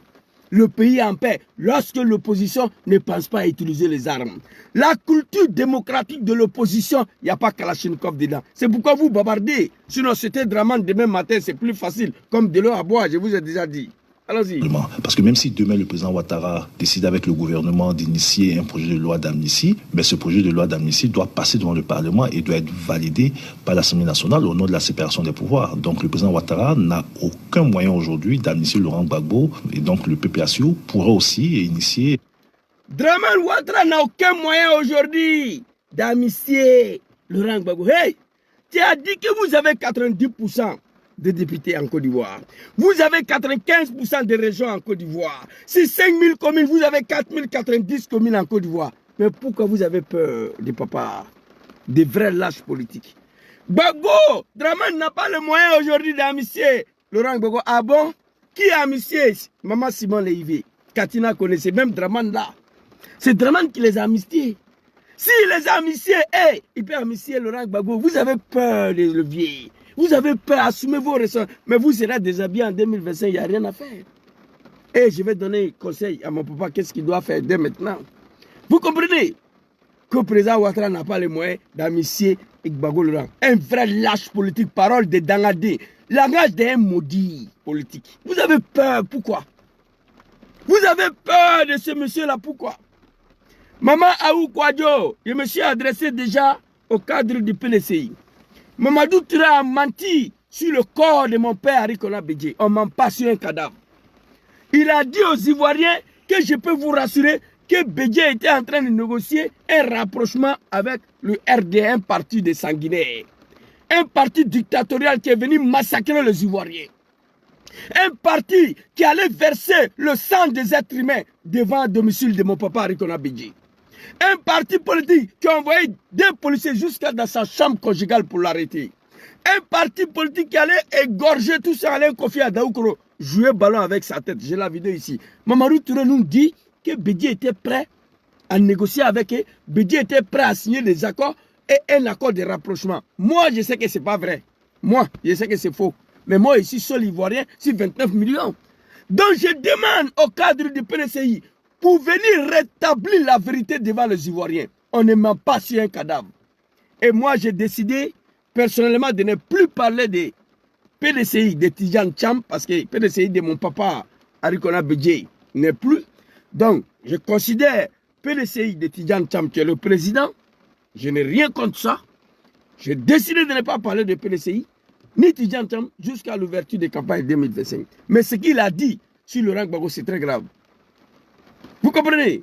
Le pays est en paix lorsque l'opposition ne pense pas à utiliser les armes. La culture démocratique de l'opposition, il n'y a pas Kalachnikov dedans. C'est pourquoi vous bavardez. Sinon, c'était Draman demain matin, c'est plus facile. Comme de l'eau à boire, je vous ai déjà dit. Allons-y. Parce que même si demain le président Ouattara décide avec le gouvernement d'initier un projet de loi d'amnistie, mais ce projet de loi d'amnistie doit passer devant le Parlement et doit être validé par l'Assemblée nationale au nom de la séparation des pouvoirs. Donc le président Ouattara n'a aucun moyen aujourd'hui d'amnistier Laurent Gbagbo et donc le PPACI pourra aussi initier. Draman Ouattara n'a aucun moyen aujourd'hui d'amnistier Laurent Gbagbo. Hey, tu as dit que vous avez 90% de députés en Côte d'Ivoire. Vous avez 95% des régions en Côte d'Ivoire. Si 5000 communes, vous avez 4090 communes en Côte d'Ivoire. Mais pourquoi vous avez peur des papas, des vrais lâches politiques? Gbagbo, Draman n'a pas le moyen aujourd'hui d'amnistier Laurent Gbagbo. Ah bon? Qui a amnistié? Maman Simon Leivé. Katina connaissait même Draman là. C'est Draman qui les a amnistiés. S'il les a amnistiés, il peut amnistier Laurent Gbagbo. Vous avez peur des leviers. Vous avez peur, assumez vos responsabilités. Mais vous serez déshabillé en 2025, il n'y a rien à faire. Et je vais donner conseil à mon papa, qu'est-ce qu'il doit faire dès maintenant. Vous comprenez que le président Ouattara n'a pas les moyens d'amnistier Gbagbo Laurent. Un vrai lâche politique, parole de Dangadé. Langage d'un maudit politique. Vous avez peur, pourquoi? Vous avez peur de ce monsieur-là, pourquoi? Maman Aou Kwadjo, je me suis adressé déjà au cadre du PLCI. Mamadou Touré a menti sur le corps de mon père Arikona Bédié. On m'en passe sur un cadavre. Il a dit aux Ivoiriens que je peux vous rassurer que Bédié était en train de négocier un rapprochement avec le RDA, un parti des sanguinaires. Un parti dictatorial qui est venu massacrer les Ivoiriens. Un parti qui allait verser le sang des êtres humains devant le domicile de mon papa Arikona Bédié. Un parti politique qui a envoyé des policiers jusqu'à dans sa chambre conjugale pour l'arrêter. Un parti politique qui allait égorger tout ça, allait confier à Daoukro, jouer ballon avec sa tête. J'ai la vidéo ici. Mamadou Touré nous dit que Bédié était prêt à négocier avec eux. Bédié était prêt à signer des accords et un accord de rapprochement. Moi, je sais que ce n'est pas vrai. Moi, je sais que c'est faux. Mais moi, ici, seul Ivoirien, sur 29 millions. Donc, je demande au cadre du PDCI pour venir rétablir la vérité devant les Ivoiriens. On ne ment pas sur un cadavre. Et moi, j'ai décidé personnellement de ne plus parler des PDCI de Tidjane Thiam parce que PDCI de mon papa Arikona Bédié n'est plus. Donc, je considère PDCI de Tidjane Thiam qui est le président. Je n'ai rien contre ça. J'ai décidé de ne pas parler de PDCI ni Tidjane Thiam jusqu'à l'ouverture des campagnes 2025. Mais ce qu'il a dit sur Laurent Gbagbo, c'est très grave. Vous comprenez?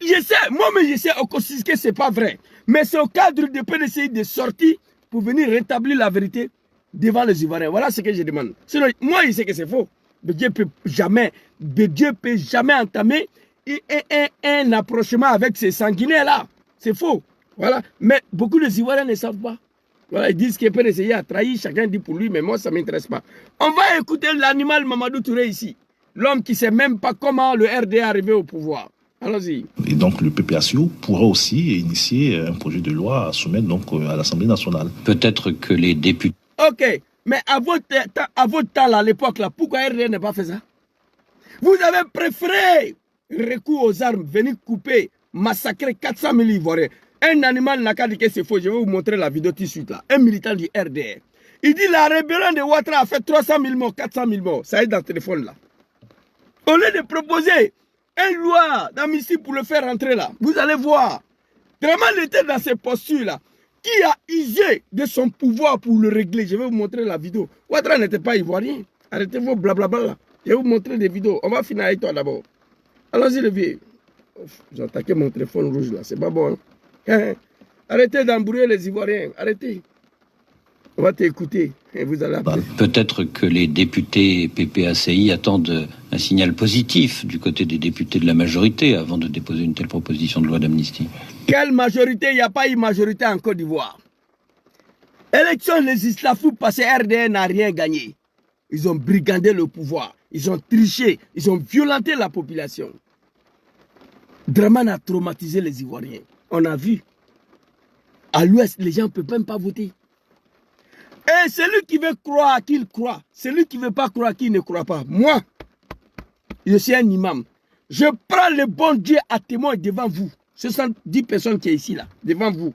Je sais, moi-même je sais aussi que ce n'est pas vrai. Mais c'est au cadre de PDCI de sortie pour venir rétablir la vérité devant les Ivoiriens. Voilà ce que je demande. Sinon, moi, je sais que c'est faux. Bédié peut jamais entamer un approchement avec ces sanguinaires-là. C'est faux. Voilà. Mais beaucoup de Ivoiriens ne savent pas. Voilà, ils disent que PDCI a trahi, chacun dit pour lui, mais moi, ça ne m'intéresse pas. On va écouter l'animal Mamadou Touré ici. L'homme qui ne sait même pas comment le RDA est arrivé au pouvoir. Allons-y. Et donc le PPACO pourra aussi initier un projet de loi à soumettre donc à l'Assemblée nationale. Peut-être que les députés... Ok, mais à votre temps, à l'époque, pourquoi RDA n'a pas fait ça? Vous avez préféré recours aux armes, venir couper, massacrer 400 000 Ivoiriens. Un animal n'a qu'à dire que c'est faux. Je vais vous montrer la vidéo tout de suite là. Un militant du RDA. Il dit la rébellion de Ouattara a fait 300 000 morts, 400 000 morts. Ça est dans le téléphone là. Au lieu de proposer une loi d'amnistie pour le faire rentrer là, vous allez voir. Draman était dans ces postures là. Qui a usé de son pouvoir pour le régler? Je vais vous montrer la vidéo. Ouattara n'était pas ivoirien. Arrêtez vos blablabla là. Je vais vous montrer des vidéos. On va finir avec toi d'abord. Allons-y le vieux. J'ai attaqué mon téléphone rouge là. C'est pas bon. Hein? Arrêtez d'embrouiller les Ivoiriens. Arrêtez. On va t'écouter et vous allez appeler. Peut-être que les députés PPACI attendent un signal positif du côté des députés de la majorité avant de déposer une telle proposition de loi d'amnistie. Quelle majorité? Il n'y a pas eu majorité en Côte d'Ivoire. Élection législative passée, RDN n'a rien gagné. Ils ont brigandé le pouvoir. Ils ont triché. Ils ont violenté la population. Draman a traumatisé les Ivoiriens. On a vu. À l'ouest, les gens ne peuvent même pas voter. Et celui qui veut croire qu'il croit, celui qui ne veut pas croire qu'il ne croit pas. Moi, je suis un imam. Je prends le bon Dieu à témoin devant vous. 70 personnes qui sont ici, là, devant vous.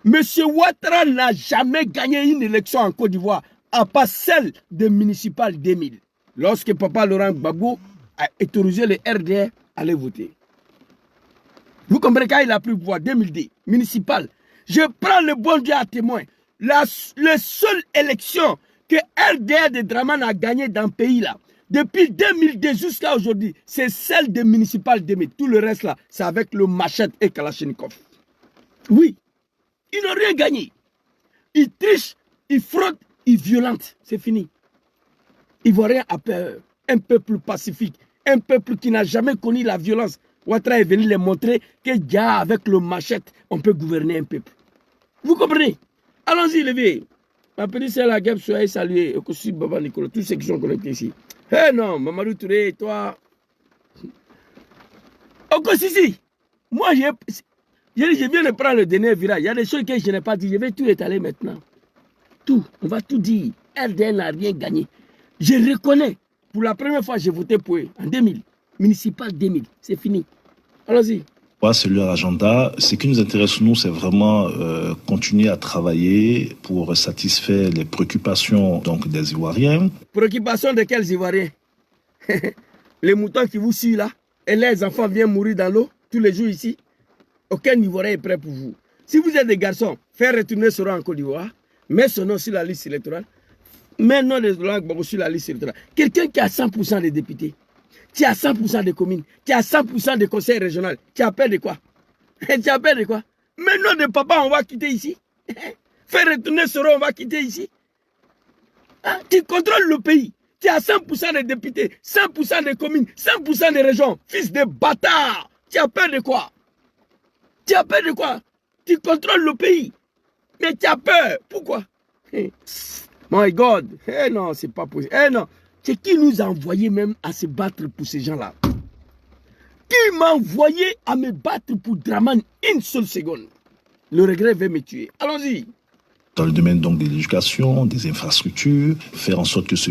Monsieur Ouattara n'a jamais gagné une élection en Côte d'Ivoire, à part celle de municipal 2000. Lorsque papa Laurent Gbagbo a autorisé le RDA à aller voter. Vous comprenez quand il a pris le pouvoir, 2002, municipal. Je prends le bon Dieu à témoin. La seule élection que RDA de Draman a gagné dans le pays là, depuis 2002 jusqu'à aujourd'hui, c'est celle de municipal 2000. Tout le reste là, c'est avec le machette et Kalachnikov. Oui, ils n'ont rien gagné. Ils trichent, ils fraudent, ils violentent. C'est fini. Ivoirien a peur. Un peuple pacifique, un peuple qui n'a jamais connu la violence. Ouattara est venu les montrer que déjà avec le machette, on peut gouverner un peuple. Vous comprenez? Allons-y, levez. Ma petite sœur la guêpe, soyez salués. Et aussi Baba Nicolas, tous ceux qui sont connectés ici. Eh non, Mamadou Touré, toi. Okosisi, moi, je viens de prendre le dernier virage. Il y a des choses que je n'ai pas dit. Je vais tout étaler maintenant. Tout, on va tout dire. RDN n'a rien gagné. Je reconnais. Pour la première fois, j'ai voté pour eux. En 2000. Municipal 2000. C'est fini. Allons-y. C'est leur agenda. Ce qui nous intéresse, nous, c'est vraiment continuer à travailler pour satisfaire les préoccupations donc, des Ivoiriens. Préoccupations de quels Ivoiriens? Les moutons qui vous suivent là, et les enfants viennent mourir dans l'eau tous les jours ici. Aucun Ivoirien est prêt pour vous. Si vous êtes des garçons, faire retourner ce rang en Côte d'Ivoire, mettre son nom sur la liste électorale, mets non de Laurent Gbagbo sur la liste électorale. Quelqu'un qui a 100% des députés, qui a 100% des communes, qui a 100% des conseils régionaux, tu as peur de quoi? Tu as peur de quoi? Maintenant de papa, on va quitter ici. Faire retourner Soro, on va quitter ici. Hein? Tu contrôles le pays. Tu as 100% des députés, 100% des communes, 100% des régions. Fils de bâtard. Tu as peur de quoi? Tu as peur de quoi? Tu contrôles le pays. Mais tu as peur. Pourquoi? My God. Eh non, c'est pas possible. Eh non. C'est qui nous a envoyé même à se battre pour ces gens-là? Qui m'a envoyé à me battre pour Draman une seule seconde? Le regret va me tuer. Allons-y. Dans le domaine donc de l'éducation, des infrastructures, faire en sorte que ce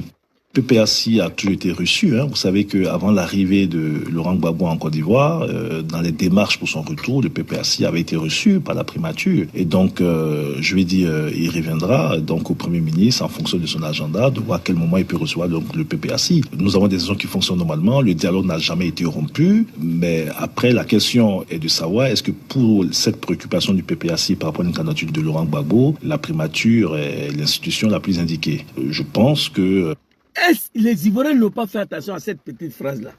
PPACI a toujours été reçu. Hein. Vous savez qu'avant l'arrivée de Laurent Gbagbo en Côte d'Ivoire, dans les démarches pour son retour, le PPACI avait été reçu par la primature. Et donc, je vais dire, il reviendra donc au Premier ministre en fonction de son agenda, de voir à quel moment il peut recevoir donc, le PPACI. Nous avons des institutions qui fonctionnent normalement, le dialogue n'a jamais été rompu, mais après, la question est de savoir est-ce que pour cette préoccupation du PPACI par rapport à une candidature de Laurent Gbagbo, la primature est l'institution la plus indiquée. Je pense que... Est-ce que les Ivoiriens n'ont pas fait attention à cette petite phrase-là?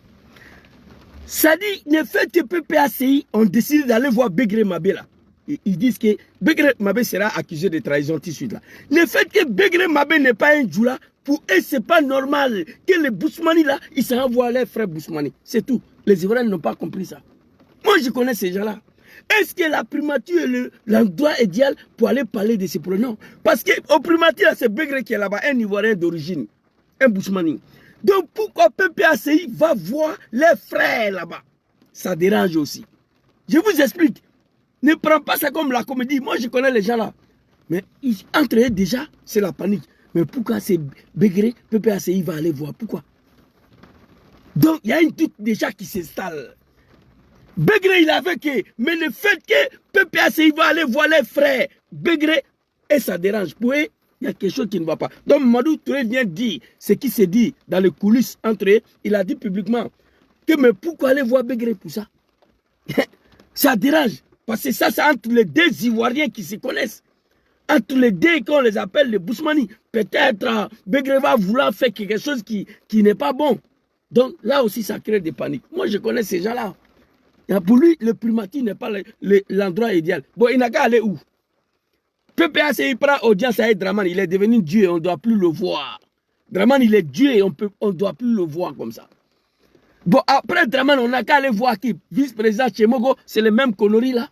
Ça dit, ne faites que PPACI, on décide d'aller voir Begré Mabé là. Ils disent que Begré Mabé sera accusé de trahison tout de suite là. Ne faites que Begré Mabé n'est pas un djoula, pour eux c'est pas normal que les Bousmani là, ils s'envoient leurs frères Bousmani. C'est tout. Les Ivoiriens n'ont pas compris ça. Moi je connais ces gens-là. Est-ce que la primature est l'endroit idéal pour aller parler de ces pronoms? Parce qu'au primature, c'est Begré qui est là-bas, un Ivoirien d'origine. Un Bousmani. Donc pourquoi PPACI va voir les frères là-bas? Ça dérange aussi. Je vous explique. Ne prends pas ça comme la comédie. Moi je connais les gens là. Mais entre eux déjà, c'est la panique. Mais pourquoi c'est Begré, PPACI va aller voir? Pourquoi? Donc il y a une doute déjà qui s'installe. Begré il avait que, mais le fait que PPACI va aller voir les frères, Begré, et ça dérange. Pour eux, il y a quelque chose qui ne va pas. Donc Mamadou Touré vient dire ce qui s'est dit dans les coulisses entre eux. Il a dit publiquement que mais pourquoi aller voir Begré pour ça? Ça dérange. Parce que ça, c'est entre les deux Ivoiriens qui se connaissent. Entre les deux, qu'on les appelle les Bousmani. Peut-être Begré va vouloir faire quelque chose qui n'est pas bon. Donc là aussi, ça crée des paniques. Moi, je connais ces gens-là. Pour lui, le primature n'est pas l'endroit idéal. Bon, il n'a qu'à aller où? PPACI prend audience avec Draman, il est devenu Dieu et on ne doit plus le voir. Draman, il est Dieu et on ne doit plus le voir comme ça. Bon, après Draman, on n'a qu'à aller voir qui? Vice-président Tchemogo, c'est le même connerie là.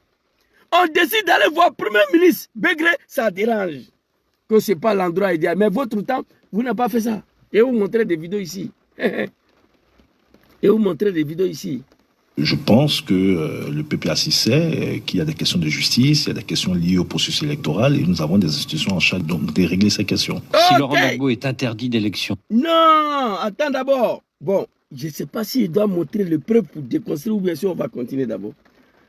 On décide d'aller voir Premier ministre Begré, ça dérange. Que ce n'est pas l'endroit idéal. Mais votre temps, vous n'avez pas fait ça. Et vous montrer des vidéos ici. Et vous montrer des vidéos ici. Je pense que le PPACI sait qu'il y a des questions de justice, il y a des questions liées au processus électoral et nous avons des institutions en charge de régler ces questions. Si Laurent Gbagbo est interdit d'élection. Non, attends d'abord. Bon, je ne sais pas s'il doit montrer le preuve pour déconstruire ou bien sûr on va continuer d'abord.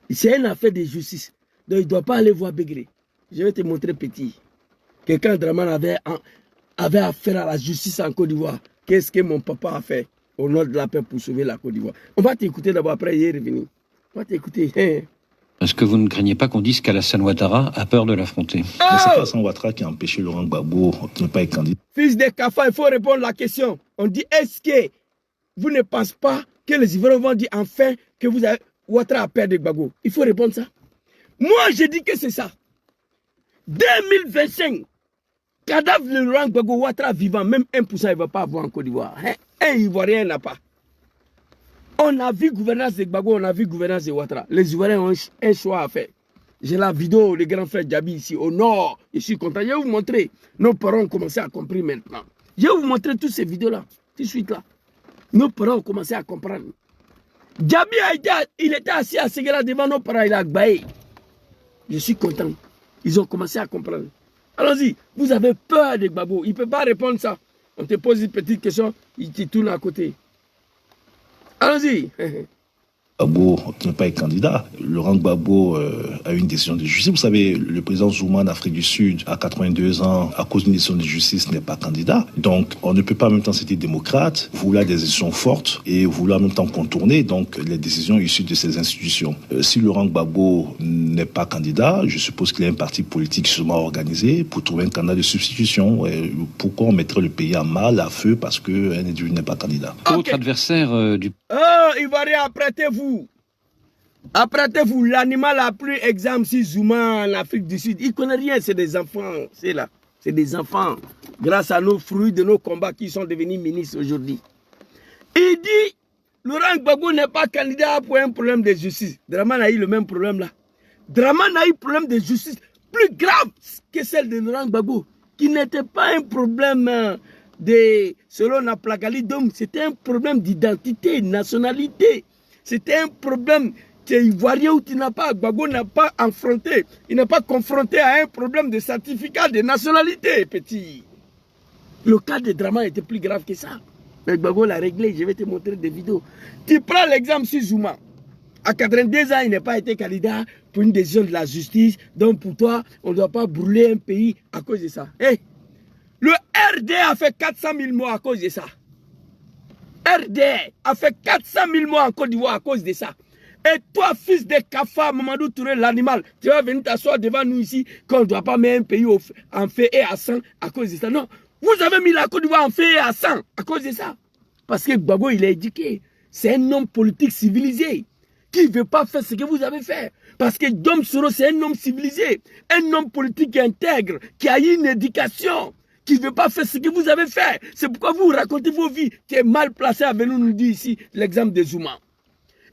C'est une affaire de justice. Donc il ne doit pas aller voir Begré. Je vais te montrer petit. Quelqu'un Draman avait affaire à la justice en Côte d'Ivoire. Qu'est-ce que mon papa a fait au nom de la paix pour sauver la Côte d'Ivoire? On va t'écouter d'abord, après il est revenu. On va t'écouter. Est-ce que vous ne craignez pas qu'on dise qu'Alassane Ouattara a peur de l'affronter? Mais c'est pas Alassane Ouattara qui a empêché Laurent Gbagbo de ne pas être candidat. Fils de Kafa, il faut répondre à la question. On dit, est-ce que vous ne pensez pas que les Ivoiriens vont dire enfin que vous avez Ouattara a peur de Gbagbo? Il faut répondre ça. Moi, je dis que c'est ça. 2025, cadavre de Laurent Gbagbo, Ouattara vivant, même 1% il ne va pas avoir en Côte d'Ivoire. Un Ivoirien n'a pas. On a vu gouvernance de Gbagbo, on a vu gouvernance de Ouattara. Les Ivoiriens ont un choix à faire. J'ai la vidéo des grands frères Djabi ici, au nord. Je suis content. Je vais vous montrer. Nos parents ont commencé à comprendre maintenant. Je vais vous montrer toutes ces vidéos-là, tout de suite là. Nos parents ont commencé à comprendre. Djabi il était assis à Séguéla devant nos parents, il a baillé. Je suis content. Ils ont commencé à comprendre. Allons-y, vous avez peur de Gbagbo. Il ne peut pas répondre ça. On te pose une petite question, il te tourne à côté. Allons-y. Gbagbo ne pas être candidat. Laurent Gbagbo a eu une décision de justice. Vous savez, le président Zuma en Afrique du Sud, à 82 ans, à cause d'une décision de justice, n'est pas candidat. Donc, on ne peut pas en même temps citer démocrate, vouloir des décisions fortes et vouloir en même temps contourner donc les décisions issues de ces institutions. Si Laurent Gbagbo n'est pas candidat, je suppose qu'il y a un parti politique sûrement organisé pour trouver un candidat de substitution. Pourquoi on mettrait le pays à mal, à feu, parce qu'un individu n'est pas candidat? Autre adversaire du... Oh, Ivoirien, apprêtez-vous. Apprêtez-vous, l'animal a pris exemple si Zuma en Afrique du Sud. Il ne connaît rien, c'est des enfants. C'est là, c'est des enfants. Grâce à nos fruits de nos combats qui sont devenus ministres aujourd'hui. Il dit, Laurent Gbagbo n'est pas candidat pour un problème de justice. Draman a eu le même problème là. Draman a eu un problème de justice plus grave que celle de Laurent Gbagbo, qui n'était pas un problème selon la plagalidome, c'était un problème d'identité, nationalité. C'était un problème ivoirien où Gbagbo n'a pas affronté. Il n'est pas confronté à un problème de certificat de nationalité, petit. Le cas de Draman était plus grave que ça. Mais Gbagbo l'a réglé, je vais te montrer des vidéos. Tu prends l'exemple sur Zuma. À 82 ans, il n'a pas été candidat pour une décision de la justice. Donc pour toi, on ne doit pas brûler un pays à cause de ça. Hey, le RD a fait 400 000 morts à cause de ça. RD a fait 400 000 morts en Côte d'Ivoire à cause de ça. Et toi, fils de Kafa, Mamadou Touré, l'animal, tu vas venir t'asseoir devant nous ici qu'on ne doit pas mettre un pays en feu et à sang à cause de ça. Non, vous avez mis la Côte d'Ivoire en feu et à sang à cause de ça. Parce que Gbagbo, il est éduqué. C'est un homme politique civilisé qui ne veut pas faire ce que vous avez fait. Parce que Dom Soro, c'est un homme civilisé, un homme politique intègre, qui a eu une éducation, qui ne veut pas faire ce que vous avez fait. C'est pourquoi vous racontez vos vies, qui est mal placé à venir nous dire ici l'exemple de Zuma.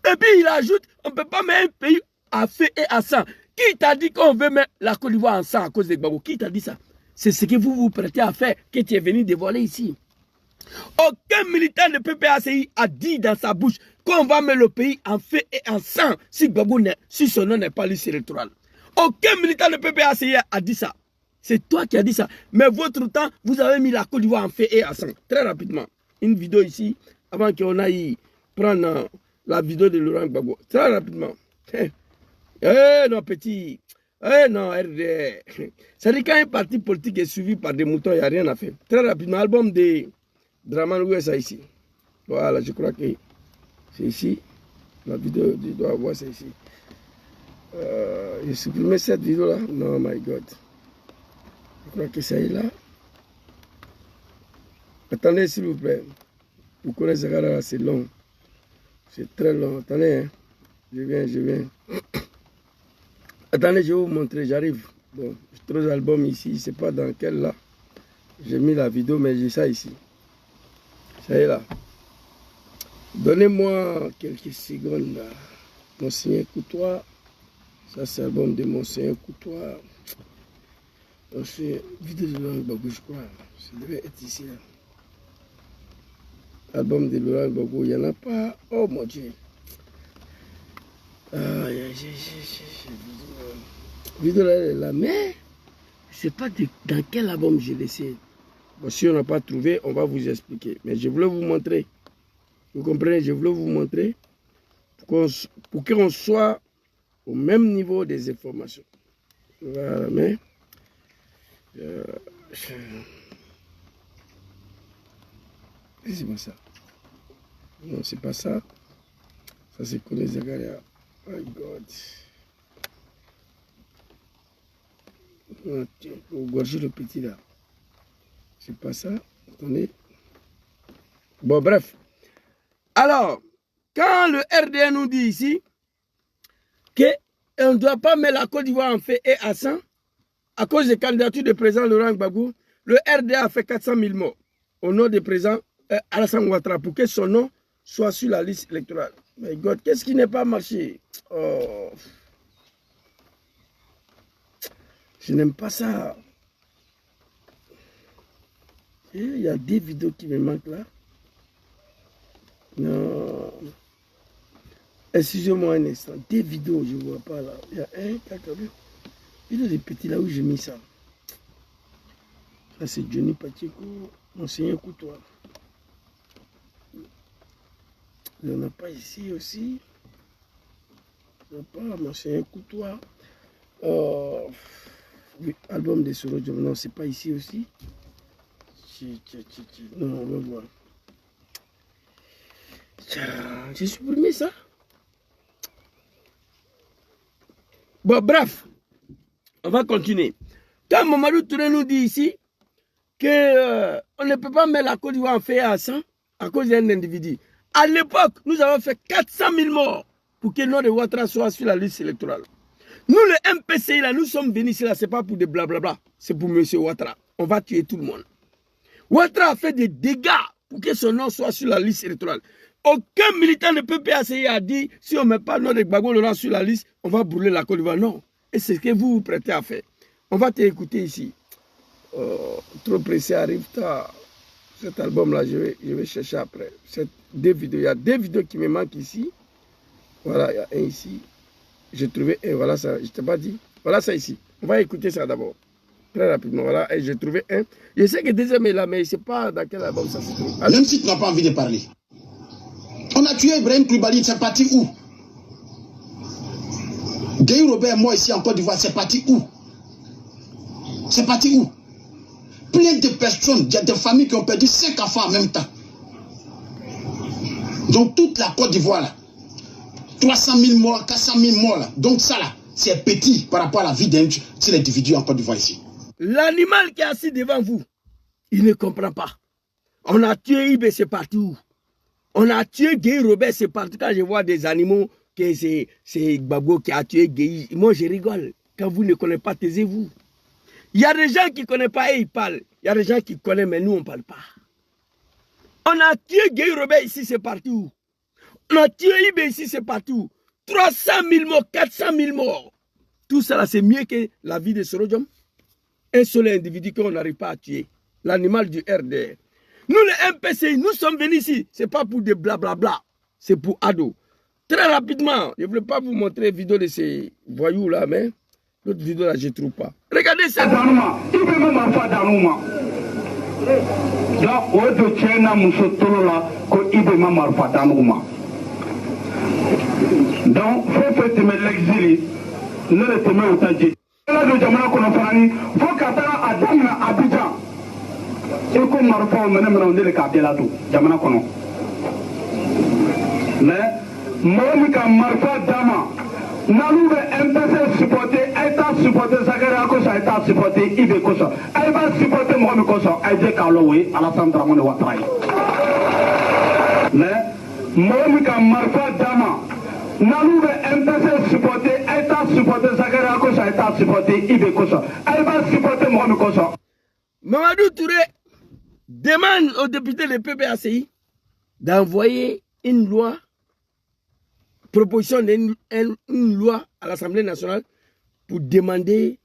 Et puis il ajoute, on ne peut pas mettre un pays à feu et à sang. Qui t'a dit qu'on veut mettre la Côte d'Ivoire en sang à cause de Gbagbo? Qui t'a dit ça? C'est ce que vous vous prêtez à faire, que tu es venu dévoiler ici. Aucun militant de PPACI a dit dans sa bouche qu'on va mettre le pays en feu et en sang si Gbagbo si son nom n'est pas liste électorale. Aucun militant de PPACI a dit ça. C'est toi qui as dit ça. Mais votre temps, vous avez mis la Côte d'Ivoire en feu et en sang. Très rapidement. Une vidéo ici, avant qu'on aille prendre la vidéo de Laurent Gbagbo. Très rapidement. Non, petit. Non, RD. C'est-à-dire quand un parti politique est suivi par des moutons, il n'y a rien à faire. Très rapidement, album de Draman, où est ça ici? Voilà, je crois que c'est ici. La vidéo, tu dois voir, c'est ici. J'ai supprimé cette vidéo-là. Non, my God. Je crois que c'est là. Attendez, s'il vous plaît. Vous connaissez ça là, c'est long. C'est très long. Attendez, hein. Je viens. Attendez, je vais vous montrer, j'arrive. Bon, je trouve l'album ici, je ne sais pas dans quel là. J'ai mis la vidéo, mais j'ai ça ici. Ça y est là. Donnez-moi quelques secondes là. Monseigneur Coutois. Ça, c'est l'album de Monseigneur Coutois. C'est vidéo de Laurent Gbagbo, je crois. Ça devait être ici là. Album de Laurent Gbagbo, il n'y en a pas. Oh mon Dieu. Vidéo là, mais je ne sais pas dans quel album j'ai laissé. Bon, si on n'a pas trouvé, on va vous expliquer. Mais je voulais vous montrer. Vous comprenez? Je voulais vous montrer pour qu'on soit au même niveau des informations. Voilà, mais c'est pas ça. Non, c'est pas ça. Ça, c'est Kone Zagaria. Oh my God. Vous gorgez le petit là. C'est pas ça. Attendez. Bon, bref. Alors, quand le RDN nous dit ici qu'on ne doit pas mettre la Côte d'Ivoire en feu et à sang, à cause des candidatures du président Laurent Gbagbo, le RDA a fait 400 000 morts au nom du président Alassane Ouattara pour que son nom soit sur la liste électorale. Mais God, qu'est-ce qui n'est pas marché? Oh. Je n'aime pas ça. Et il y a des vidéos qui me manquent là. Non. Excusez-moi un instant. Des vidéos, je ne vois pas là. Il y a un, quatre, vidéo des petits là où j'ai mis ça. Ça c'est Johnny Pacheco, Monseigneur Coutois. Il n'y en a pas ici aussi. pas, moi c'est un coutoir. Oui, album de Soro Diom, non, c'est pas ici aussi. Non, on va voir. J'ai supprimé ça. Bon, bref, on va continuer. Quand Mamadou Touré nous dit ici qu'on ne peut pas mettre la Côte d'Ivoire en fait à 100 à cause d'un individu. À l'époque, nous avons fait 400 000 morts pour que le nom de Ouattara soit sur la liste électorale. Nous, le MPCI, là, nous sommes venus ici, là, ce n'est pas pour des blablabla, c'est pour M. Ouattara. On va tuer tout le monde. Ouattara a fait des dégâts pour que son nom soit sur la liste électorale. Aucun militant de PPACI a dit, si on ne met pas le nom de Gbagbo Laurent sur la liste, on va brûler la Côte d'Ivoire. Non. Et c'est ce que vous vous prêtez à faire. On va t'écouter ici. Trop pressé arrive tard. Cet album-là, je vais chercher après. Il y a deux vidéos qui me manquent ici. Voilà, il y a un ici. J'ai trouvé un, voilà ça, je ne t'ai pas dit. Voilà ça ici. On va écouter ça d'abord. Très rapidement, voilà. Et j'ai trouvé un. Je sais que le deuxième est là, mais je ne sais pas dans quel album ça se trouve. Même si tu n'as pas envie de parler. On a tué Ibrahim Koulibaly, c'est parti où? Gueye Robert, moi ici en Côte d'Ivoire, c'est parti où? C'est parti où? Plein de personnes, il y a des familles qui ont perdu 5 enfants en même temps. Donc toute la Côte d'Ivoire là, 300 000 morts, 400 000 morts là. Donc ça là, c'est petit par rapport à la vie d'un seul individu en Côte d'Ivoire ici. L'animal qui est assis devant vous, il ne comprend pas. On a tué Ibé, c'est parti où? On a tué Gueye Robert, c'est parti. Quand je vois des animaux, que c'est Gbagbo qui a tué Gueye, moi je rigole. Quand vous ne connaissez pas, taisez-vous. Il y a des gens qui ne connaissent pas et ils parlent. Il y a des gens qui connaissent, mais nous, on ne parle pas. On a tué Gueye Robert ici, c'est partout. On a tué Ibé ici, c'est partout. 300 000 morts, 400 000 morts. Tout ça, c'est mieux que la vie de Soro Diom. Un seul individu qu'on n'arrive pas à tuer. L'animal du RDR. Nous, les MPCI, nous sommes venus ici. Ce n'est pas pour des blablabla. C'est pour Ado. Très rapidement, je ne voulais pas vous montrer la vidéo de ces voyous-là, mais l'autre vidéo là, je ne trouve pas. Regardez ça. Donc, faut faire l'exil, ne le temer autant dit. Là, le Jamana Konofani, faut qu'Atara Adam Abidjan. Et comme Marfa, on mène le quartier là tout, Jamana Kono. Mais, Monika Marfa Dama, Nalou MPC supporter, État supporter, Zagara Kosa, État supporter, Ibe Kosa. Elle va supporter Mohamed Kosa, Aïdé Kaloé, Alassane Dramone Ouattara. Mais, Monika Marfa Dama, Nalou MPC supporter, État supporter, Zagara Kosa, État supporter, Ibe Kosa. Elle va supporter Mohamed Kosa. Mamadou Touré demande aux députés de PPACI d'envoyer une loi, proposition d'une loi à l'Assemblée nationale pour demander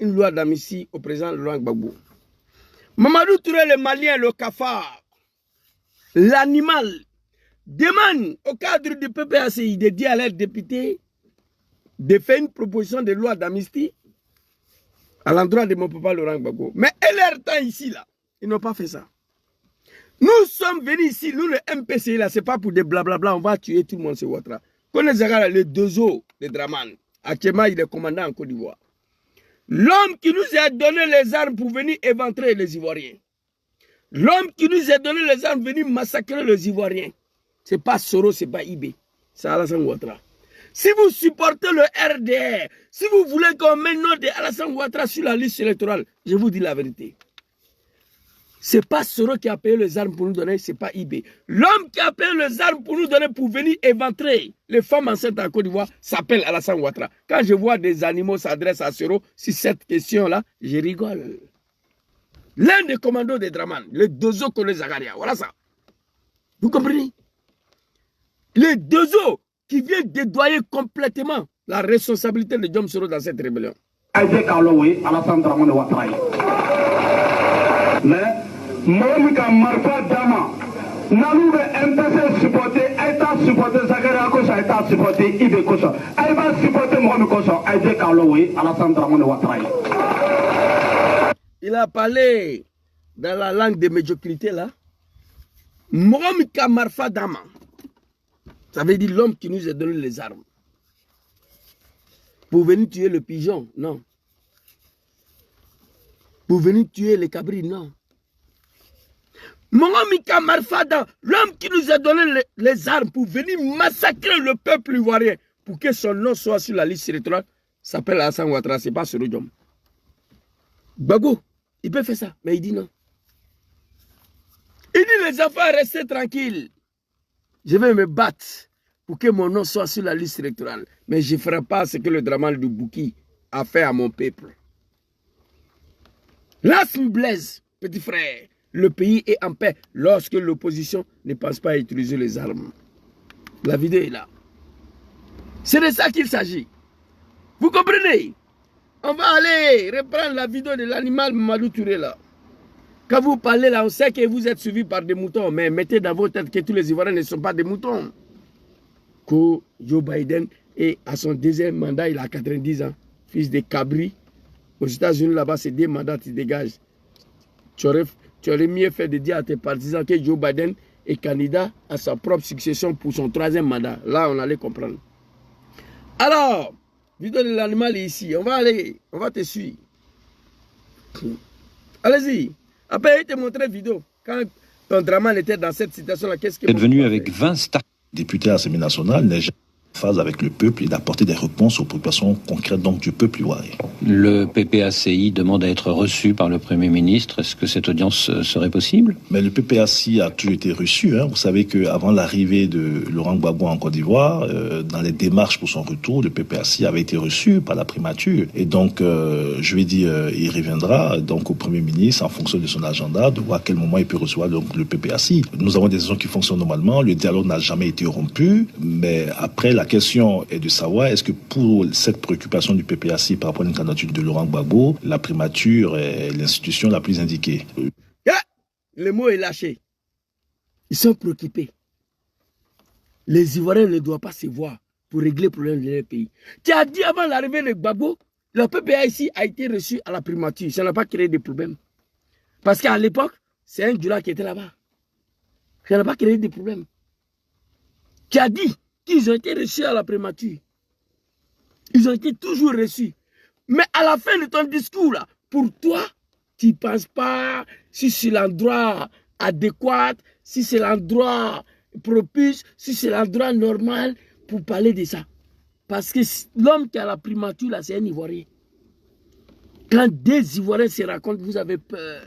une loi d'amnistie au président Laurent Gbagbo. Mamadou Touré, le Malien, le cafard, l'animal, demande au cadre du PPACI de dire à leurs députés de faire une proposition de loi d'amnistie à l'endroit de mon papa Laurent Gbagbo. Mais à leur temps ici, là, ils n'ont pas fait ça. Nous sommes venus ici, nous le MPCI, là, ce n'est pas pour des blablabla, on va tuer tout le monde, c'est Ouattara. Connaissez les deux os de Draman. Actuellement, il est commandant en Côte d'Ivoire. L'homme qui nous a donné les armes pour venir éventrer les Ivoiriens. L'homme qui nous a donné les armes pour venir massacrer les Ivoiriens. Ce n'est pas Soro, ce n'est pas Ibé. C'est Alassane Ouattara. Si vous supportez le RDR, si vous voulez qu'on mette le nom de Alassane Ouattara sur la liste électorale, je vous dis la vérité. Ce n'est pas Soro qui a payé les armes pour nous donner, ce n'est pas Ibé. L'homme qui a payé les armes pour nous donner pour venir éventrer les femmes enceintes en Côte d'Ivoire s'appelle Alassane Ouattara. Quand je vois des animaux s'adresser à Soro sur cette question-là, je rigole. L'un des commandos de Draman, le Dozo Kone Zagaria, voilà ça. Vous comprenez? Le Dozo qui vient dédoyer complètement la responsabilité de Diom Soro dans cette rébellion. Aïdé Kaloé, Alassane Dramone Ouattara. Mais, Monika Marfa Dama, Nalou MPC supporter, État supporter, Zagara Kosa, État supporter, Ibe Kosa. Elle va supporter Mohamed Kosa, Aïdé Kaloé, Alassane Dramone Ouattara. Il a parlé dans la langue de médiocrité là. Monika Marfa Dama. Ça veut dire l'homme qui nous a donné les armes. Pour venir tuer le pigeon, non. Pour venir tuer les cabris, non. Mika Marfada, l'homme qui nous a donné les armes pour venir massacrer le peuple ivoirien, pour que son nom soit sur la liste électorale, s'appelle Alassane Ouattara, c'est pas Soro Diom. Gbagbo, il peut faire ça, mais il dit non. Il dit les enfants, restez tranquilles. Je vais me battre pour que mon nom soit sur la liste électorale. Mais je ne ferai pas ce que le Draman du Bouki a fait à mon peuple. Lance Blaise, petit frère. Le pays est en paix lorsque l'opposition ne pense pas à utiliser les armes. La vidéo est là. C'est de ça qu'il s'agit. Vous comprenez? On va aller reprendre la vidéo de l'animal Mamadou Touré là. Quand vous parlez là, on sait que vous êtes suivi par des moutons, mais mettez dans vos têtes que tous les Ivoiriens ne sont pas des moutons. Que Joe Biden est à son deuxième mandat, il a 90 ans, fils de Cabri. Aux États-Unis là-bas, c'est 2 mandats qui dégagent. Tu aurais mieux fait de dire à tes partisans que Joe Biden est candidat à sa propre succession pour son 3e mandat. Là, on allait comprendre. Alors, vidéo de l'animal est ici. On va aller, on va te suivre. Allez-y. Après, il te montrer vidéo. Quand ton Draman était dans cette situation-là, qu'est-ce que... Est venu avec 20 stars. Député à l'Assemblée nationale n'est jamais en phase avec le peuple et d'apporter des réponses aux préoccupations concrètes donc, du peuple ivoirien. Le PPACI demande à être reçu par le Premier ministre. Est-ce que cette audience serait possible? Mais le PPACI a toujours été reçu. Vous savez qu'avant l'arrivée de Laurent Gbagbo en Côte d'Ivoire, dans les démarches pour son retour, le PPACI avait été reçu par la primature. Et donc, je vais dire, il reviendra donc au Premier ministre en fonction de son agenda, de voir à quel moment il peut recevoir donc, le PPACI. Nous avons des saisons qui fonctionnent normalement. Le dialogue n'a jamais été rompu. Mais après, la question est de savoir est-ce que pour cette préoccupation du PPACI par rapport à une candidature de Laurent Gbagbo, la primature est l'institution la plus indiquée. Le mot est lâché. Ils sont préoccupés. Les Ivoiriens ne doivent pas se voir pour régler le problème de leur pays. Tu as dit avant l'arrivée de Gbagbo, le PPACI a été reçu à la primature. Ça n'a pas créé de problème. Parce qu'à l'époque, c'est un Djoula qui était là-bas. Ça n'a pas créé de problème. Tu as dit qu'ils ont été reçus à la primature. Ils ont été toujours reçus. Mais à la fin de ton discours, là, pour toi, tu ne penses pas si c'est l'endroit adéquat, si c'est l'endroit propice, si c'est l'endroit normal pour parler de ça. Parce que l'homme qui a la primature, là, c'est un Ivoirien. Quand des Ivoiriens se racontent, vous avez peur.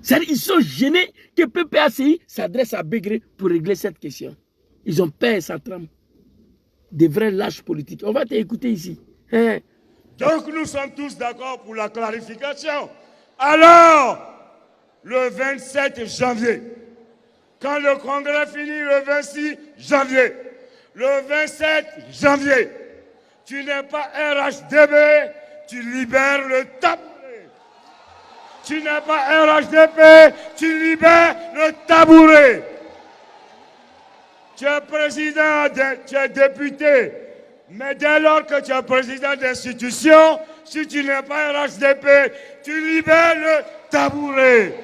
C'est-à-dire qu'ils sont gênés que PPACI s'adresse à Begré pour régler cette question. Ils ont peur, ça tremble. Des vrais lâches politiques. On va t'écouter ici. Hein? Donc nous sommes tous d'accord pour la clarification. Alors, le 27 janvier, quand le congrès finit le 26 janvier, le 27 janvier, tu n'es pas RHDB, tu libères le tabouret. Tu n'es pas RHDB, tu libères le tabouret. Tu es président, tu es député, mais dès lors que tu es président d'institution, si tu n'es pas RHDP, tu libères le tabouret.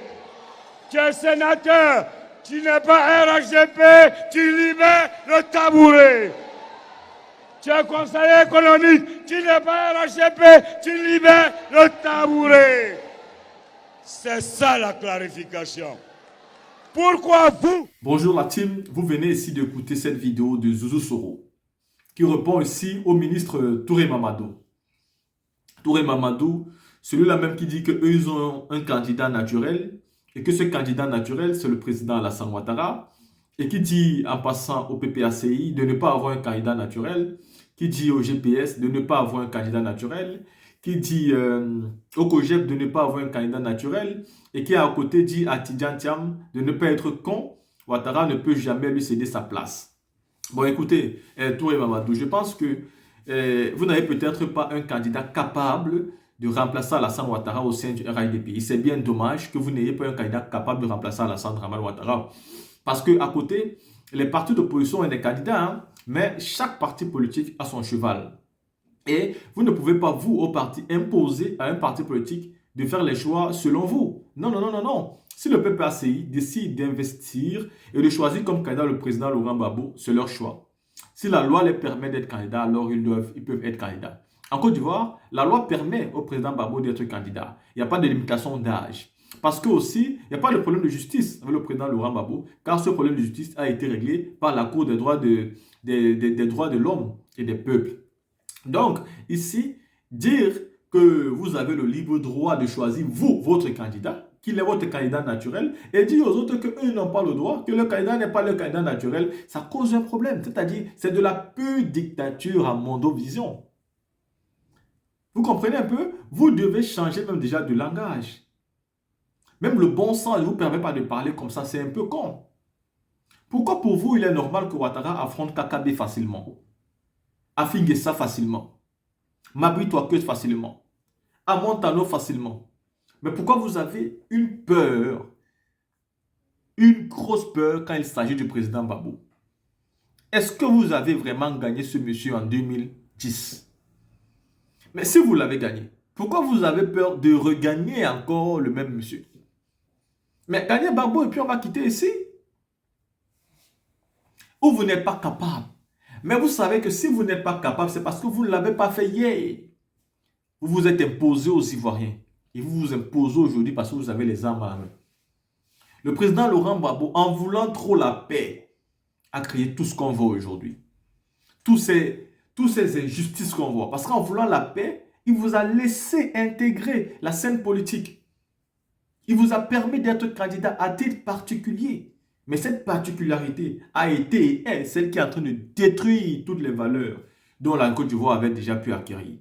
Tu es sénateur, tu n'es pas RHDP, tu libères le tabouret. Tu es conseiller économique, tu n'es pas RHDP, tu libères le tabouret. C'est ça la clarification. Pourquoi vous? Bonjour la team, vous venez ici d'écouter cette vidéo de Zouzou Soro qui répond ici au ministre Touré Mamadou. Touré Mamadou, celui-là même qui dit qu'eux ils ont un candidat naturel et que ce candidat naturel c'est le président Alassane Ouattara et qui dit en passant au PPACI de ne pas avoir un candidat naturel, qui dit au GPS de ne pas avoir un candidat naturel, qui dit au COGEP de ne pas avoir un candidat naturel et qui à côté dit à Tidjane Thiam de ne pas être con, Ouattara ne peut jamais lui céder sa place. Bon écoutez, Touré Mamadou, je pense que vous n'avez peut-être pas un candidat capable de remplacer Alassane Ouattara au sein du RHDP. C'est bien dommage que vous n'ayez pas un candidat capable de remplacer Alassane Ouattara. Parce qu'à côté, les partis d'opposition ont des candidats, hein, mais chaque parti politique a son cheval. Et vous ne pouvez pas, vous, au parti, imposer à un parti politique de faire les choix selon vous. Non, non, non, non, non. Si le PPACI décide d'investir et de choisir comme candidat le président Laurent Gbagbo, c'est leur choix. Si la loi les permet d'être candidats, alors ils peuvent être candidats. En Côte d'Ivoire, la loi permet au président Gbagbo d'être candidat. Il n'y a pas de limitation d'âge. Parce que aussi, il n'y a pas de problème de justice avec le président Laurent Gbagbo, car ce problème de justice a été réglé par la Cour des droits de l'homme et des peuples. Donc, ici, dire que vous avez le libre droit de choisir votre candidat, qu'il est votre candidat naturel, et dire aux autres qu'eux n'ont pas le droit, que le candidat n'est pas le candidat naturel, ça cause un problème. C'est-à-dire, c'est de la pure dictature à mondovision. Vous comprenez un peu? Vous devez changer même déjà de langage. Même le bon sens ne vous permet pas de parler comme ça, c'est un peu con. Pourquoi pour vous, il est normal que Ouattara affronte Kakabe facilement, Afingessa facilement, Mabri Touakeuse facilement, Amontano facilement? Mais pourquoi vous avez une peur, une grosse peur quand il s'agit du président Gbagbo? Est-ce que vous avez vraiment gagné ce monsieur en 2010? Mais si vous l'avez gagné, pourquoi vous avez peur de regagner encore le même monsieur? Mais gagnez Gbagbo et puis on va quitter ici. Ou vous n'êtes pas capable. Mais vous savez que si vous n'êtes pas capable, c'est parce que vous ne l'avez pas fait hier. Vous vous êtes imposé aux Ivoiriens. Et vous vous imposez aujourd'hui parce que vous avez les armes à la main. Le président Laurent Gbagbo, en voulant trop la paix, a créé tout ce qu'on voit aujourd'hui. Tous ces injustices qu'on voit. Parce qu'en voulant la paix, il vous a laissé intégrer la scène politique. Il vous a permis d'être candidat à titre particulier. Mais cette particularité a été et est celle qui est en train de détruire toutes les valeurs dont la Côte d'Ivoire avait déjà pu acquérir.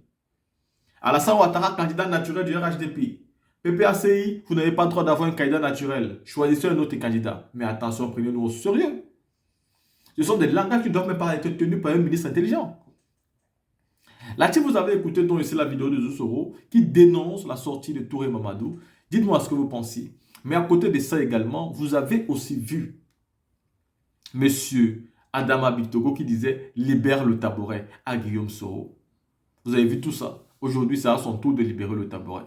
Alassane Ouattara, candidat naturel du RHDP. PPACI, vous n'avez pas le droit d'avoir un candidat naturel. Choisissez un autre candidat. Mais attention, prenez-nous au sérieux. Ce sont des langages qui ne doivent même pas être tenus par un ministre intelligent. Là-dessus, vous avez écouté donc ici la vidéo de Zouzou Soro qui dénonce la sortie de Touré Mamadou. Dites-moi ce que vous pensez. Mais à côté de ça également, vous avez aussi vu Monsieur Adama Bitogo qui disait « Libère le tabouret » à Guillaume Soro. Vous avez vu tout ça. Aujourd'hui, c'est à son tour de libérer le tabouret.